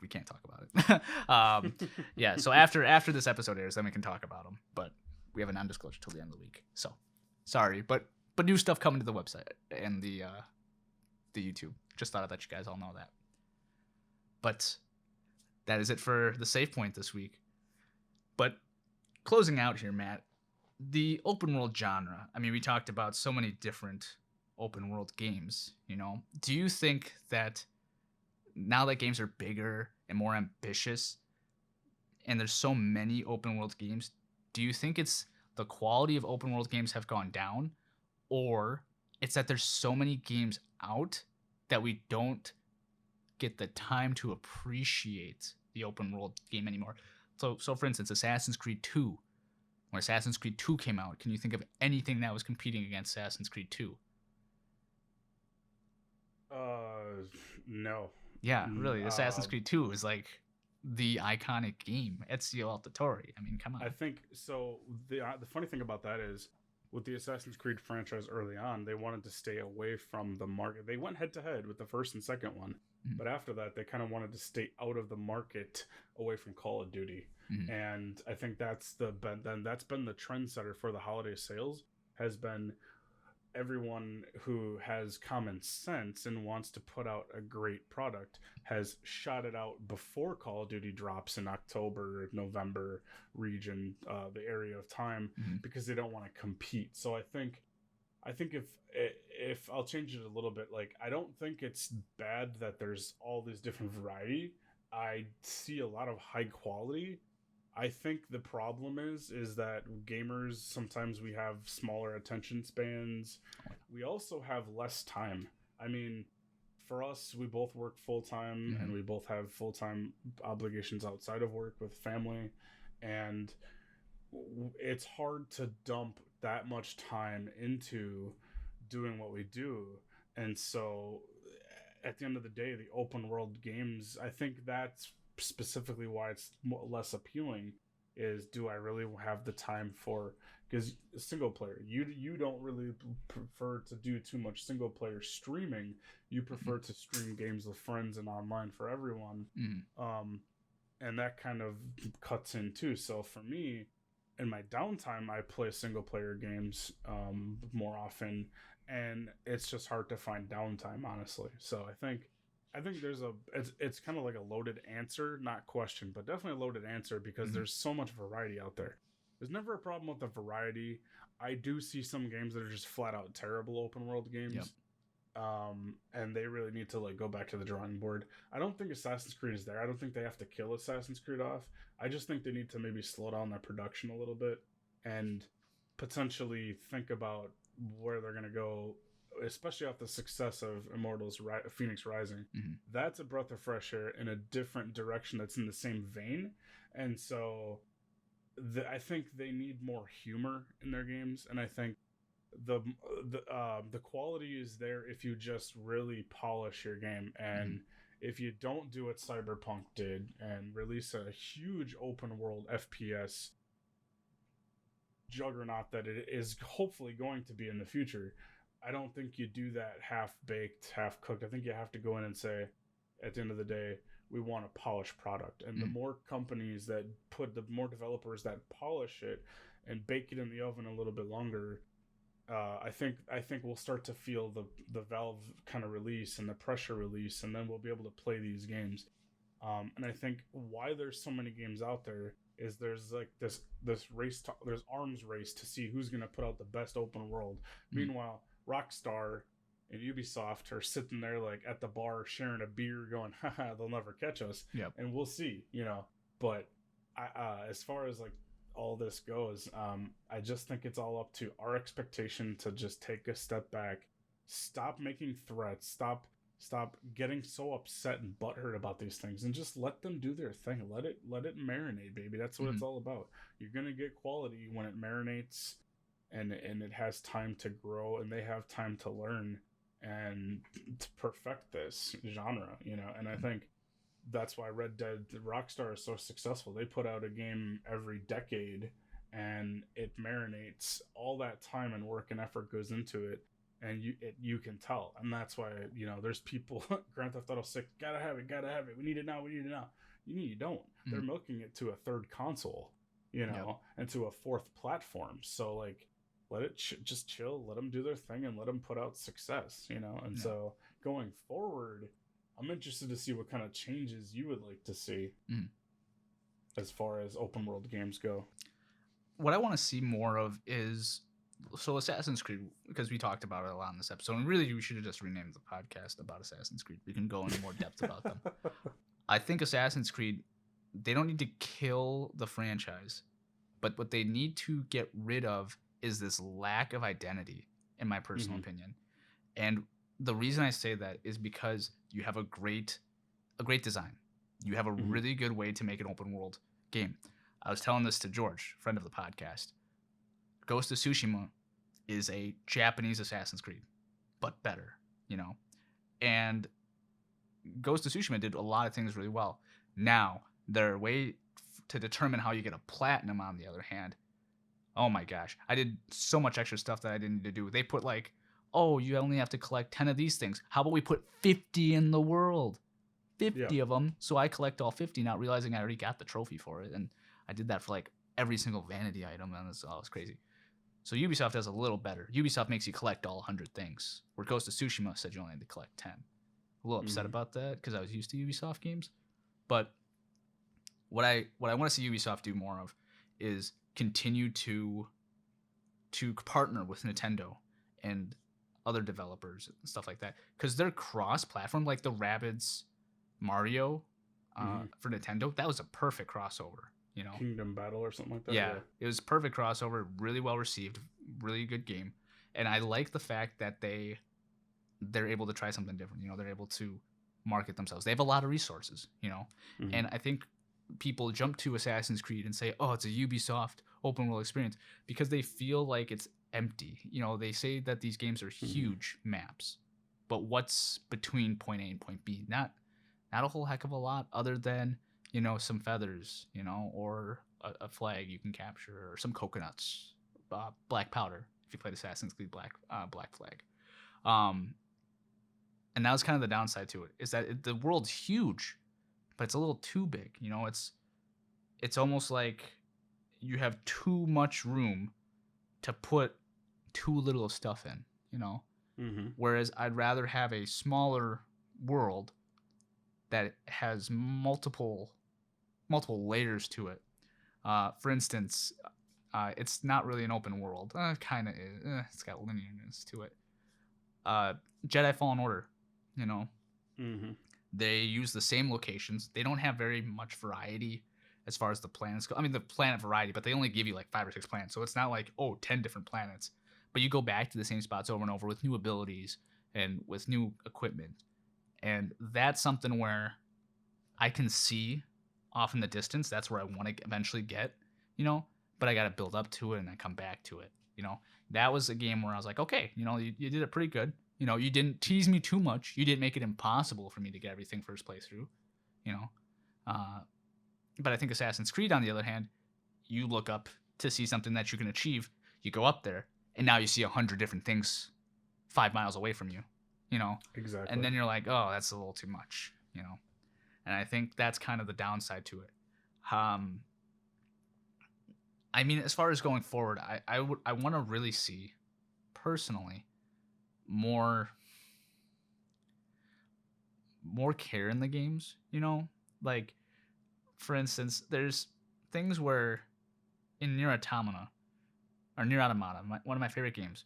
we can't talk about it. Yeah, so after this episode airs, then we can talk about them. But we have a non-disclosure till the end of the week. So sorry, but new stuff coming to the website and the YouTube. Just thought I'd let you guys all know that. But that is it for the save point this week. But closing out here, Matt, the open world genre. I mean, we talked about so many different open world games, Do you think that now that games are bigger and more ambitious and there's so many open world games, do you think it's the quality of open world games have gone down, or it's that there's so many games out that we don't get the time to appreciate the open world game anymore? So for instance, Assassin's Creed 2. When Assassin's Creed 2 came out, can you think of anything that was competing against Assassin's Creed 2? No. Yeah, really. Assassin's Creed 2 is like the iconic game. Ezio Auditore. I mean, come on. I think so. The funny thing about that is, with the Assassin's Creed franchise early on, they wanted to stay away from the market. They went head to head with the first and second one, but after that, they kind of wanted to stay out of the market, away from Call of Duty. Mm-hmm. And I think that's been the trendsetter for the holiday sales, has been everyone who has common sense and wants to put out a great product has shot it out before Call of Duty drops in October, November region, the area of time, Mhm. because they don't want to compete. So I think if I'll change it a little bit, like I don't think it's bad that there's all this different variety. I see a lot of high quality. I think the problem is that gamers sometimes we have smaller attention spans. We also have less time. I mean, for us, we both work full time and Mhm. we both have full time obligations outside of work with family, and it's hard to dump that much time into doing what we do. And so at the end of the day, the open world games, I think that's specifically why it's less appealing, is do I really have the time for, because single player, you don't really prefer to do too much single player streaming. You Mhm. prefer to stream games with friends and online for everyone. Mhm. um and that kind of cuts in too. So for me, in my downtime, I play single player games more often, and it's just hard to find downtime, honestly. So I think there's it's kind of like a loaded answer, not question, but definitely a loaded answer, because Mhm. there's so much variety out there. There's never a problem with the variety. I do see some games that are just flat out terrible open world Yep. games, and they really need to like go back to the drawing board. I don't think Assassin's Creed is there. I don't think they have to kill Assassin's Creed off. I just think they need to maybe slow down their production a little bit and potentially think about where they're going to go, especially off the success of Phoenix Rising. Mhm. That's a breath of fresh air in a different direction that's in the same vein. And so I think they need more humor in their games, and I think the the quality is there if you just really polish your game. Mhm. And if you don't do what Cyberpunk did and release a huge open world FPS juggernaut that it is hopefully going to be in the future, I don't think you do that half baked, half cooked. I think you have to go in and say, at the end of the day, we want a polished product. And the Mhm. more companies that the more developers that polish it and bake it in the oven a little bit longer, I think we'll start to feel the Valve kind of release and the pressure release, and then we'll be able to play these games. And I think why there's so many games out there is there's like this there's arms race to see who's gonna put out the best open world. Mhm. Meanwhile, Rockstar and Ubisoft are sitting there like at the bar sharing a beer, going, "Haha, they'll never catch us," Yep. and we'll see, you know. But as far as like all this goes, I just think it's all up to our expectation to just take a step back, stop making threats, stop getting so upset and butthurt about these things, and just let them do their thing. Let it marinate, baby. That's what it's Mhm. all about. You're gonna get quality when it marinates, and it has time to grow, and they have time to learn and to perfect this genre, you know. And I Mhm. think that's why Red Dead Rockstar is so successful. They put out a game every decade, and it marinates. All that time and work and effort goes into it, and you can tell. And that's why, you know, there's people Grand Theft Auto 6, gotta have it, gotta have it. We need it now, we need it now. You don't. They're Mhm. milking it to a third console, you Yep. know, and to a fourth platform. So like, let it just chill, let them do their thing, and let them put out success, you know. And Yeah. so going forward, I'm interested to see what kind of changes you would like to see Mhm. as far as open world games go. What I want to see more of is, so Assassin's Creed, because we talked about it a lot in this episode, and really we should have just renamed the podcast about Assassin's Creed. We can go into more depth about them. I think Assassin's Creed, they don't need to kill the franchise, but what they need to get rid of is this lack of identity, in my personal Mm-hmm. opinion. And the reason I say that is because you have a great design. You have a Mm-hmm. really good way to make an open world game. I was telling this to George, friend of the podcast. Ghost of Tsushima is a Japanese Assassin's Creed, but better, you know. And Ghost of Tsushima did a lot of things really well. Now, their way to determine how you get a platinum, on the other hand, oh my gosh, I did so much extra stuff that I didn't need to do. They put like, oh, you only have to collect 10 of these things. How about we put 50 in the world? Yeah. 50 of them. So I collect all 50, not realizing I already got the trophy for it. And I did that for like every single vanity item. And it's crazy. So Ubisoft does a little better. Ubisoft makes you collect all 100 things, where Ghost of Tsushima said you only had to collect 10. A little upset about that because I was used to Ubisoft games. But what I want to see Ubisoft do more of is continue to partner with Nintendo and other developers and stuff like that, because they're cross-platform. Like the Rabbids Mario for Nintendo, that was a perfect crossover. You know, Kingdom Battle or something like that. yeah, it was perfect crossover, really well received, really good game, and I like the fact that they're able to try something different. You know, they're able to market themselves. They have a lot of resources. You know, and I think people jump to Assassin's Creed and say, "Oh, it's a Ubisoft open world experience," because they feel like it's empty. You know, they say that these games are huge maps, but what's between point A and point B? Not a whole heck of a lot, other than, you know, some feathers, you know, or a flag you can capture, or some coconuts, black powder if you played Assassin's Creed Black Flag. And that was kind of the downside to it, is that the world's huge, but it's a little too big. You know, it's almost like you have too much room to put too little of stuff in, you know? Whereas I'd rather have a smaller world that has multiple layers to it. For instance, it's not really an open world. Kind of is. It's got linearness to it. Jedi Fallen Order, you know? They use the same locations. They don't have very much variety as far as the planets go. I mean, the planet variety, but they only give you like 5 or 6 planets. So it's not like, 10 different planets. But you go back to the same spots over and over with new abilities and with new equipment. And that's something where I can see off in the distance. That's where I want to eventually get, you know, but I got to build up to it and then come back to it. You know, that was a game where I was like, okay, you know, you did it pretty good. You know, you didn't tease me too much. You didn't make it impossible for me to get everything first playthrough, you know. But I think Assassin's Creed, on the other hand, you look up to see something that you can achieve. You go up there, and now you see 100 different things 5 miles away from you, you know. Exactly. And then you're like, oh, that's a little too much, you know. And I think that's kind of the downside to it. I mean, as far as going forward, I want to really see, personally, more care in the games, you know? Like, for instance, there's things where in Nier Automata, one of my favorite games,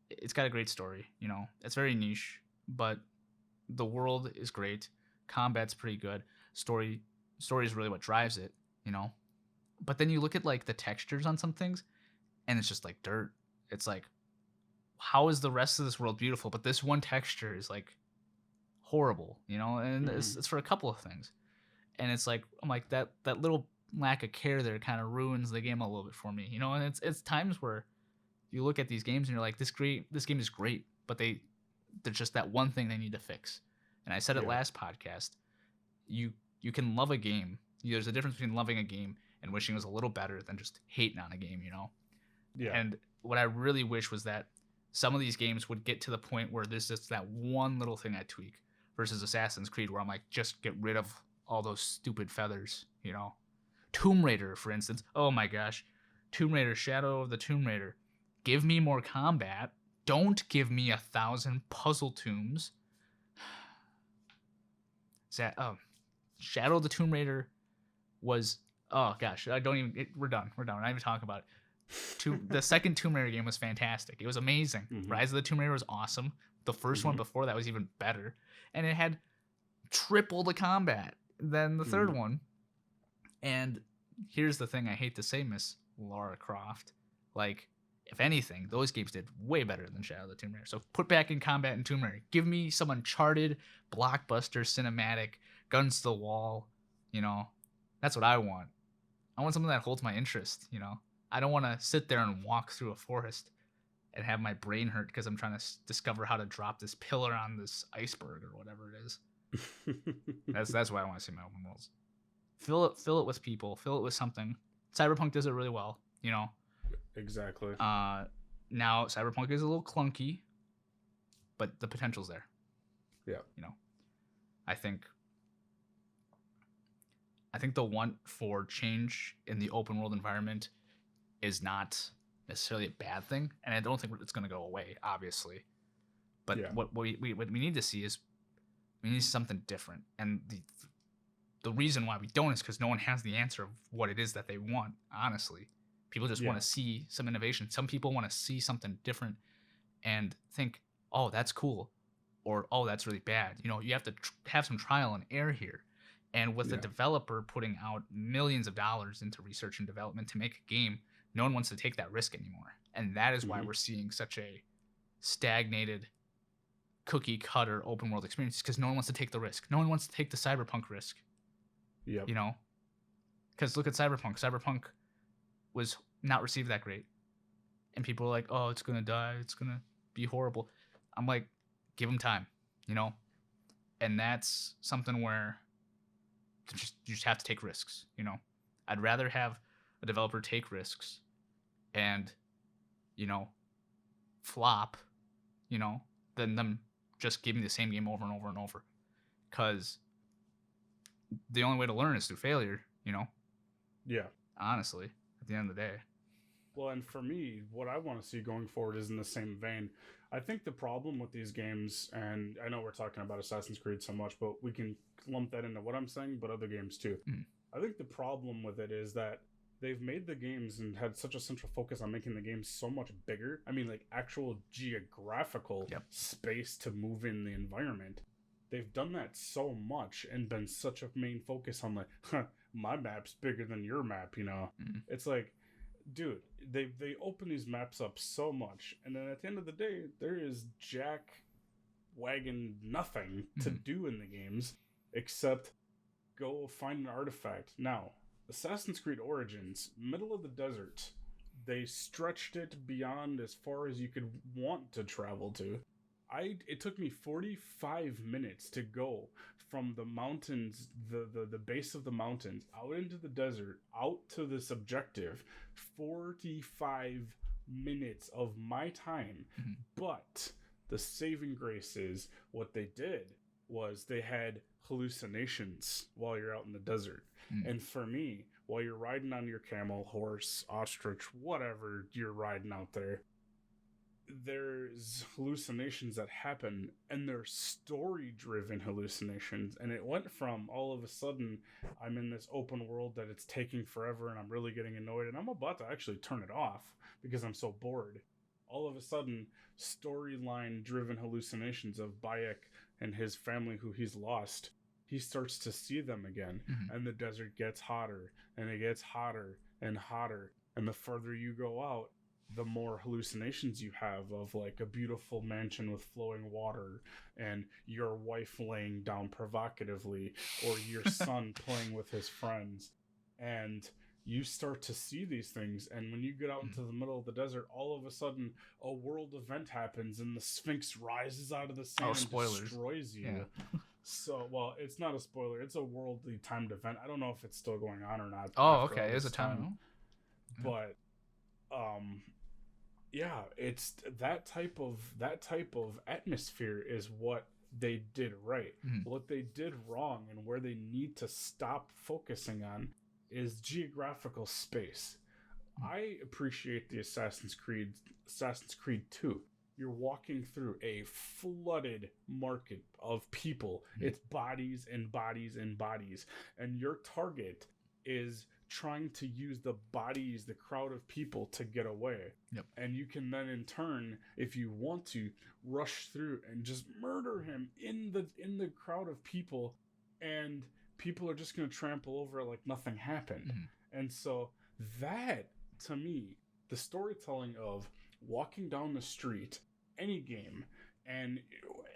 it's got a great story, you know? It's very niche, but the world is great. Combat's pretty good. Story is really what drives it, you know? But then you look at like the textures on some things, and it's just like dirt. It's like, how is the rest of this world beautiful, but this one texture is like horrible, you know? And it's for a couple of things. And it's like, I'm like, that little lack of care there kind of ruins the game a little bit for me, you know? And it's times where you look at these games and you're like, this game is great, but there's just that one thing they need to fix. And I said it last podcast, you can love a game. There's a difference between loving a game and wishing it was a little better than just hating on a game, you know? Yeah. And what I really wish was that some of these games would get to the point where there's just that one little thing I tweak, versus Assassin's Creed, where I'm like, just get rid of all those stupid feathers, you know? Tomb Raider, for instance. Oh my gosh. Tomb Raider, Shadow of the Tomb Raider. Give me more combat. Don't give me 1,000 puzzle tombs. Shadow of the Tomb Raider was, oh gosh, we're done. We're not even talking about it. The second Tomb Raider game was fantastic. It was amazing. Rise of the Tomb Raider was awesome. The first one before that was even better, and it had triple the combat than the third one. And here's the thing I hate to say, Miss Lara Croft, like, if anything, those games did way better than Shadow of the Tomb Raider. So put back in combat in Tomb Raider. Give me some Uncharted, blockbuster, cinematic, guns to the wall, you know? That's what I want. I want something that holds my interest, you know? I don't want to sit there and walk through a forest and have my brain hurt because I'm trying to discover how to drop this pillar on this iceberg or whatever it is. That's why I want to see my open worlds. Fill it with people. Fill it with something. Cyberpunk does it really well, you know? Exactly. Now, Cyberpunk is a little clunky, but the potential's there. Yeah. You know? I think the want for change in the open world environment is not necessarily a bad thing, and I don't think it's going to go away, obviously. But Yeah. what we need to see is we need something different, and the reason why we don't is because no one has the answer of what it is that they want. Honestly, people just want to see some innovation. Some people want to see something different and think, "Oh, that's cool," or "Oh, that's really bad." You know, you have to have some trial and error here. And with a developer putting out millions of dollars into research and development to make a game, no one wants to take that risk anymore. And that is why we're seeing such a stagnated, cookie cutter open world experience, because no one wants to take the risk. No one wants to take the Cyberpunk risk. Yep. You know? Because look at Cyberpunk. Cyberpunk was not received that great. And people are like, oh, it's going to die. It's going to be horrible. I'm like, give them time, you know? And that's something where you just have to take risks, you know? I'd rather have a developer take risks and, you know, flop, you know, than them just give me the same game over and over and over. Because the only way to learn is through failure, you know? Yeah. Honestly, at the end of the day. Well, and for me, what I want to see going forward is in the same vein. I think the problem with these games, and I know we're talking about Assassin's Creed so much, but we can lump that into what I'm saying, but other games too. I think the problem with it is that they've made the games and had such a central focus on making the games so much bigger. I mean, like actual geographical space to move in the environment. They've done that so much and been such a main focus on like, my map's bigger than your map, you know? It's like, dude, they open these maps up so much, and then at the end of the day, there is Wagon nothing to do in the games except go find an artifact. Now, Assassin's Creed Origins, middle of the desert, they stretched it beyond as far as you could want to travel to. It took me 45 minutes to go from the mountains, the base of the mountains, out into the desert, out to this objective. 45 minutes of my time. But the saving grace is what they did was they had hallucinations while you're out in the desert. And for me, while you're riding on your camel, horse, ostrich, whatever you're riding out there, there's hallucinations that happen, and they're story-driven hallucinations. And it went from all of a sudden, I'm in this open world that it's taking forever, and I'm really getting annoyed, and I'm about to actually turn it off because I'm so bored. All of a sudden, storyline-driven hallucinations of Bayek and his family who he's lost. He starts to see them again, and the desert gets hotter, and it gets hotter and hotter. And the further you go out, the more hallucinations you have of like a beautiful mansion with flowing water and your wife laying down provocatively, or your son playing with his friends. And you start to see these things, and when you get out into the middle of the desert, all of a sudden a world event happens and the Sphinx rises out of the sand and destroys you. Yeah. So, well, it's not a spoiler, it's a worldly timed event. I don't know if it's still going on or not. Oh, okay, it's a time. But yeah, it's that type of atmosphere is what they did right. What they did wrong and where they need to stop focusing on is geographical space. I appreciate the Assassin's Creed 2. You're walking through a flooded market of people. It's bodies and bodies and bodies. And your target is trying to use the bodies, the crowd of people, to get away. And you can then in turn, if you want to, rush through and just murder him in the crowd of people, and people are just going to trample over it like nothing happened. And so that, to me, the storytelling of walking down the street, any game and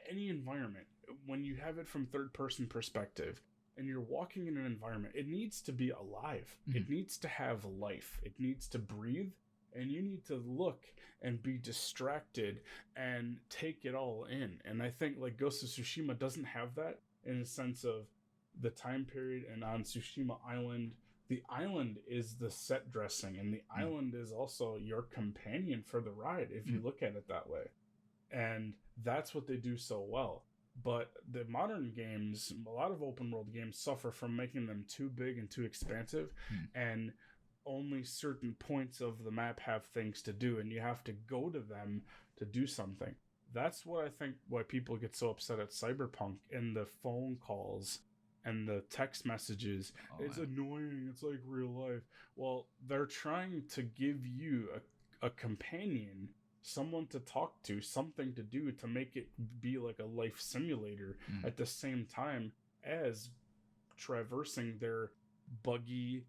any environment, when you have it from third person perspective and you're walking in an environment, it needs to be alive. It needs to have life. It needs to breathe, and you need to look and be distracted and take it all in. And I think like Ghost of Tsushima doesn't have that, in the sense of the time period. And on Tsushima Island, the island is the set dressing, and the island is also your companion for the ride, if you look at it that way. And that's what they do so well. But the modern games, a lot of open world games, suffer from making them too big and too expansive. And only certain points of the map have things to do, and you have to go to them to do something. That's what I think why people get so upset at Cyberpunk and the phone calls and the text messages. Oh, It's yeah. annoying. It's like real life. Well, they're trying to give you a companion, someone to talk to, something to do to make it be like a life simulator Mm. at the same time as traversing their buggy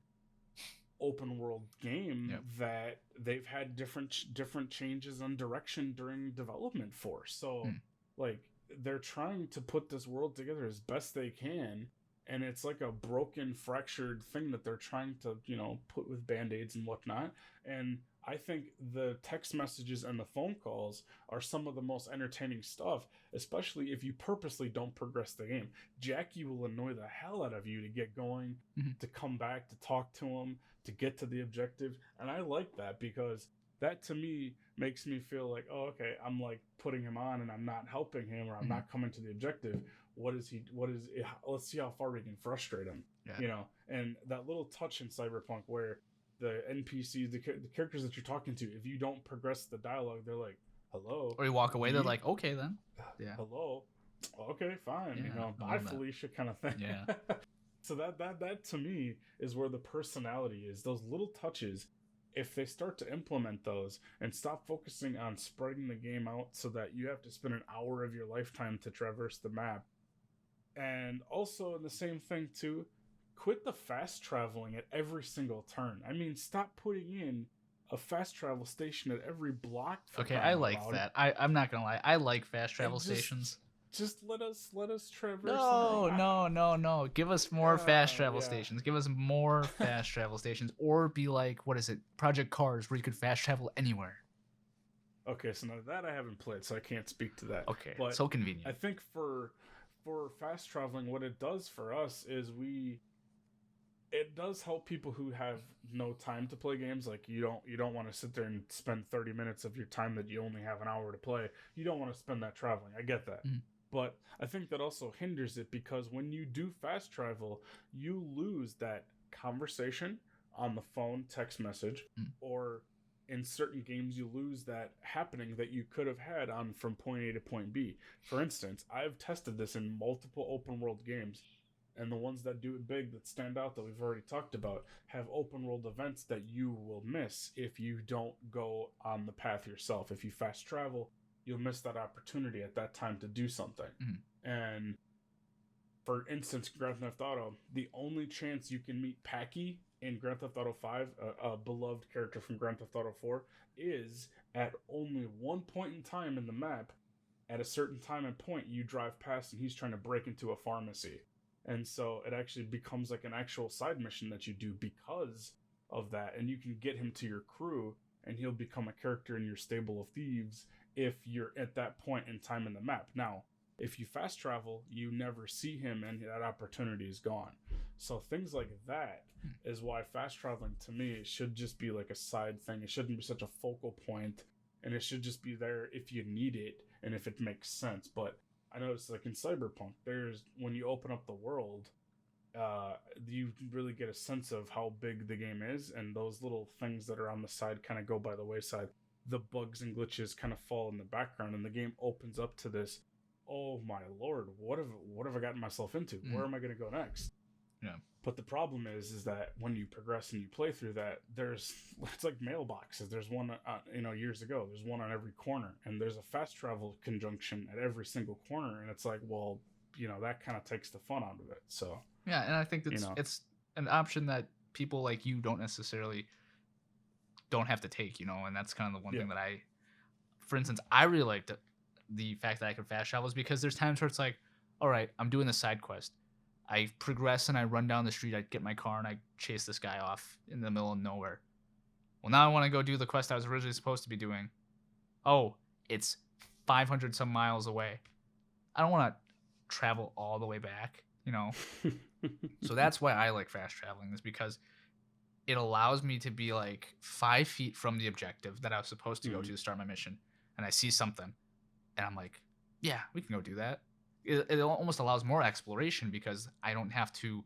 open world game Yep. that they've had different changes on direction during development for. So Mm. like they're trying to put this world together as best they can, and it's like a broken, fractured thing that they're trying to, put with band-aids and whatnot. And I think the text messages and the phone calls are some of the most entertaining stuff, especially if you purposely don't progress the game. Jacky will annoy the hell out of you to get going, Mhm. to come back, to talk to him, to get to the objective. And I like that because that to me makes me feel like, oh, okay, I'm like putting him on and I'm not helping him, or I'm Mhm. not coming to the objective. Let's see how far we can frustrate him, Yeah. And that little touch in Cyberpunk where the NPCs, the characters that you're talking to, if you don't progress the dialogue, they're like, hello, Or you walk away, do they're you, like, okay then. Yeah. hello, okay, fine, Yeah. I bye love that. Felicia, kind of thing. Yeah. So that to me is where the personality is. Those little touches, if they start to implement those and stop focusing on spreading the game out so that you have to spend an hour of your lifetime to traverse the map. And also in the same thing too, quit the fast traveling at every single turn. I mean, stop putting in a fast travel station at every block, for Okay, I crying out like loud. that. I'm not gonna lie. I like fast travel And stations. just let us traverse on our No, no, no, no. Give us more fast travel yeah. stations. Give us more fast travel stations. Or be like, what is it? Project Cars, where you could fast travel anywhere. Okay, so now that I haven't played, so I can't speak to that. Okay, But so I convenient. think for fast traveling, what it does for us is it does help people who have no time to play games. Like you don't want to sit there and spend 30 minutes of your time that you only have an hour to play. You don't want to spend that traveling. I get that. Mhm. But I think that also hinders it because when you do fast travel, you lose that conversation on the phone, text message, Mm. or in certain games you lose that happening that you could have had on from point A to point B. For instance, I've tested this in multiple open world games, and the ones that do it big, that stand out, that we've already talked about, have open world events that you will miss if you don't go on the path yourself. If you fast travel, you'll miss that opportunity at that time to do something. Mhm. And for instance, Grand Theft Auto, the only chance you can meet Packy in Grand Theft Auto 5, a beloved character from Grand Theft Auto 4, is at only one point in time in the map. At a certain time and point, you drive past and he's trying to break into a pharmacy. And so it actually becomes like an actual side mission that you do because of that. And you can get him to your crew and he'll become a character in your stable of thieves if you're at that point in time in the map. Now, if you fast travel, you never see him and that opportunity is gone. So things like that is why fast traveling to me should just be like a side thing. It shouldn't be such a focal point, and it should just be there if you need it and if it makes sense. But I noticed like in Cyberpunk, there's when you open up the world, you really get a sense of how big the game is, and those little things that are on the side kind of go by the wayside. The bugs and glitches kind of fall in the background, and the game opens up to this. Oh my lord, what have I gotten myself into? Mm. Where am I going to go next? Yeah. But the problem is that when you progress and you play through that, it's like mailboxes. There's one, years ago, there's one on every corner, and there's a fast travel conjunction at every single corner, and it's like, well, that kind of takes the fun out of it. So Yeah, and I think you know, it's an option that people like you don't have to take, and that's kind of the one yeah, thing that for instance, I really liked the fact that I could fast travel is because there's times where it's like, all right, I'm doing the side quest. I progress and I run down the street. I get my car and I chase this guy off in the middle of nowhere. Well, now I want to go do the quest I was originally supposed to be doing. Oh, it's 500 some miles away. I don't want to travel all the way back. So that's why I like fast traveling, is because it allows me to be like 5 feet from the objective that I was supposed to go to start my mission, and I see something, and I'm like, yeah, we can go do that. It almost allows more exploration because I don't have to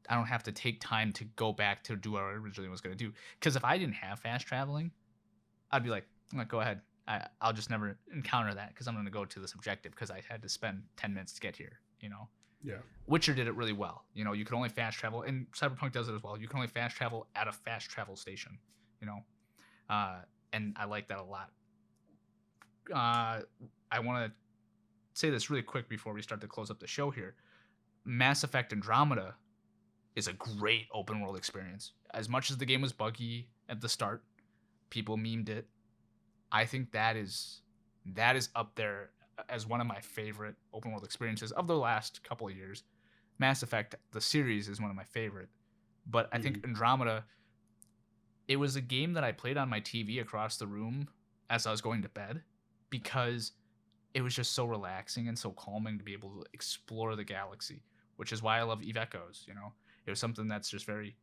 have to take time to go back to do what I originally was going to do. Because if I didn't have fast traveling, I'd be like, go ahead. I'll just never encounter that because I'm going to go to this objective because I had to spend 10 minutes to get here, you know? Yeah. Witcher did it really well. You know, you can only fast travel, and Cyberpunk does it as well. You can only fast travel at a fast travel station, you know? And I like that a lot. I want to say this really quick before we start to close up the show here. Mass Effect Andromeda is a great open world experience. As much as the game was buggy at the start, people memed it. I think that is up there as one of my favorite open world experiences of the last couple of years. Mass Effect, the series, is one of my favorite. But I think Andromeda, it was a game that I played on my TV across the room as I was going to bed because it was just so relaxing and so calming to be able to explore the galaxy, which is why I love Eve Echoes, you know? It was something that's just very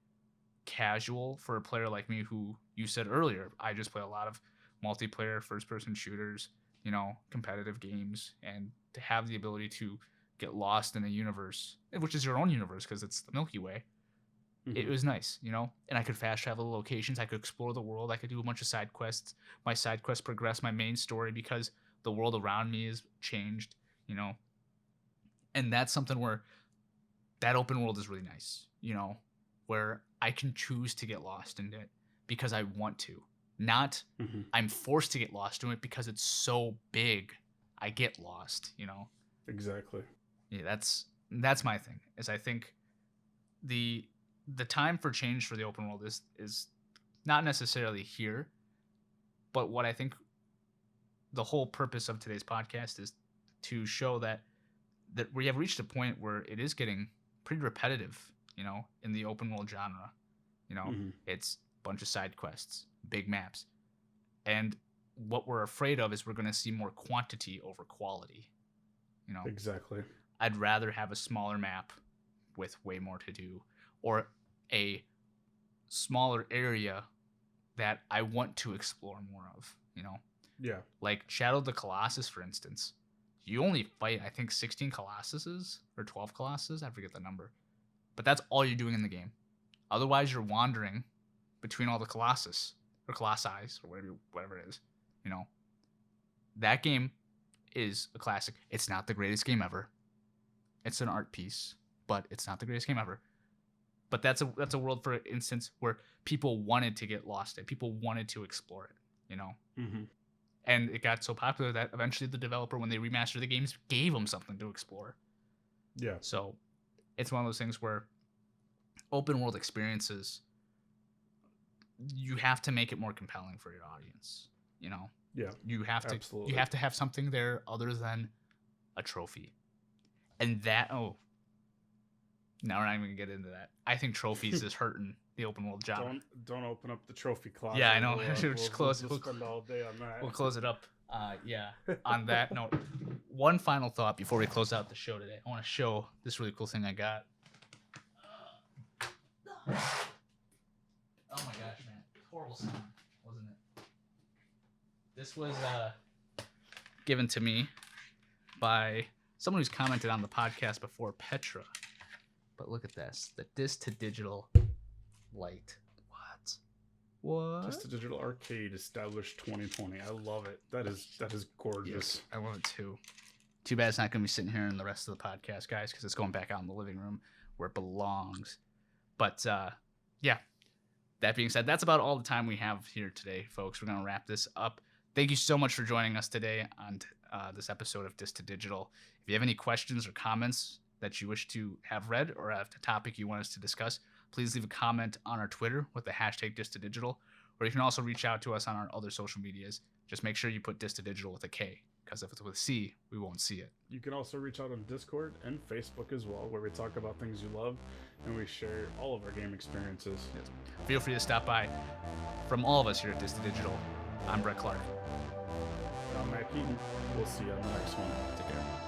casual for a player like me who, you said earlier, I just play a lot of multiplayer first-person shooters, you know, competitive games, and to have the ability to get lost in a universe, which is your own universe because it's the Milky Way, it was nice, you know? And I could fast travel to locations, I could explore the world, I could do a bunch of side quests. My side quests progress my main story because the world around me is changed, you know? And that's something where that open world is really nice, you know, where I can choose to get lost in it because I want to. Not I'm forced to get lost in it because it's so big. I get lost, you know? Exactly. Yeah, that's my thing. Is I think the time for change for the open world is not necessarily here, but what I think the whole purpose of today's podcast is to show that we have reached a point where it is getting pretty repetitive, you know, in the open world genre. You know, it's a bunch of side quests, big maps. And what we're afraid of is we're going to see more quantity over quality. You know, exactly. I'd rather have a smaller map with way more to do, or a smaller area that I want to explore more of, you know? Yeah. Like Shadow of the Colossus, for instance. You only fight, I think, 16 Colossuses or 12 Colossus. I forget the number. But that's all you're doing in the game. Otherwise, you're wandering between all the Colossus or Colossi or whatever it is. You know, that game is a classic. It's not the greatest game ever. It's an art piece, but it's not the greatest game ever. But that's a world, for instance, where people wanted to get lost in. People wanted to explore it, you know? And it got so popular that eventually the developer, when they remastered the games, gave them something to explore. Yeah. So it's one of those things where open world experiences, you have to make it more compelling for your audience, you know? Yeah. You have to absolutely. You have to have something there other than a trophy. And that, now we're not even gonna get into that. I think trophies is hurting the open world genre. Don't open up the trophy closet. Yeah, I know. We'll just close it. We'll spend all day on that. We'll close it up. Yeah. On that note, one final thought before we close out the show today. I want to show this really cool thing I got. Oh my gosh, man! Horrible sound, wasn't it? This was given to me by someone who's commented on the podcast before, Petra. But look at this, the disc to digital light. What? Disc to digital arcade established 2020. I love it. That is gorgeous. Yes, I love it too. Too bad it's not going to be sitting here in the rest of the podcast, guys, because it's going back out in the living room where it belongs. But yeah, that being said, that's about all the time we have here today, folks. We're going to wrap this up. Thank you so much for joining us today on this episode of Disc to Digital. If you have any questions or comments that you wish to have read, or have a topic you want us to discuss, please leave a comment on our Twitter with the hashtag Disc to Digital, or you can also reach out to us on our other social medias. Just make sure you put Disc to Digital with a K, because if it's with a C, we won't see it. You can also reach out on Discord and Facebook as well, where we talk about things you love and we share all of our game experiences. Yes. Feel free to stop by. From all of us here at Disc to Digital, I'm Brett Clark. I'm Matt Keaton. We'll see you on the next one. Take care.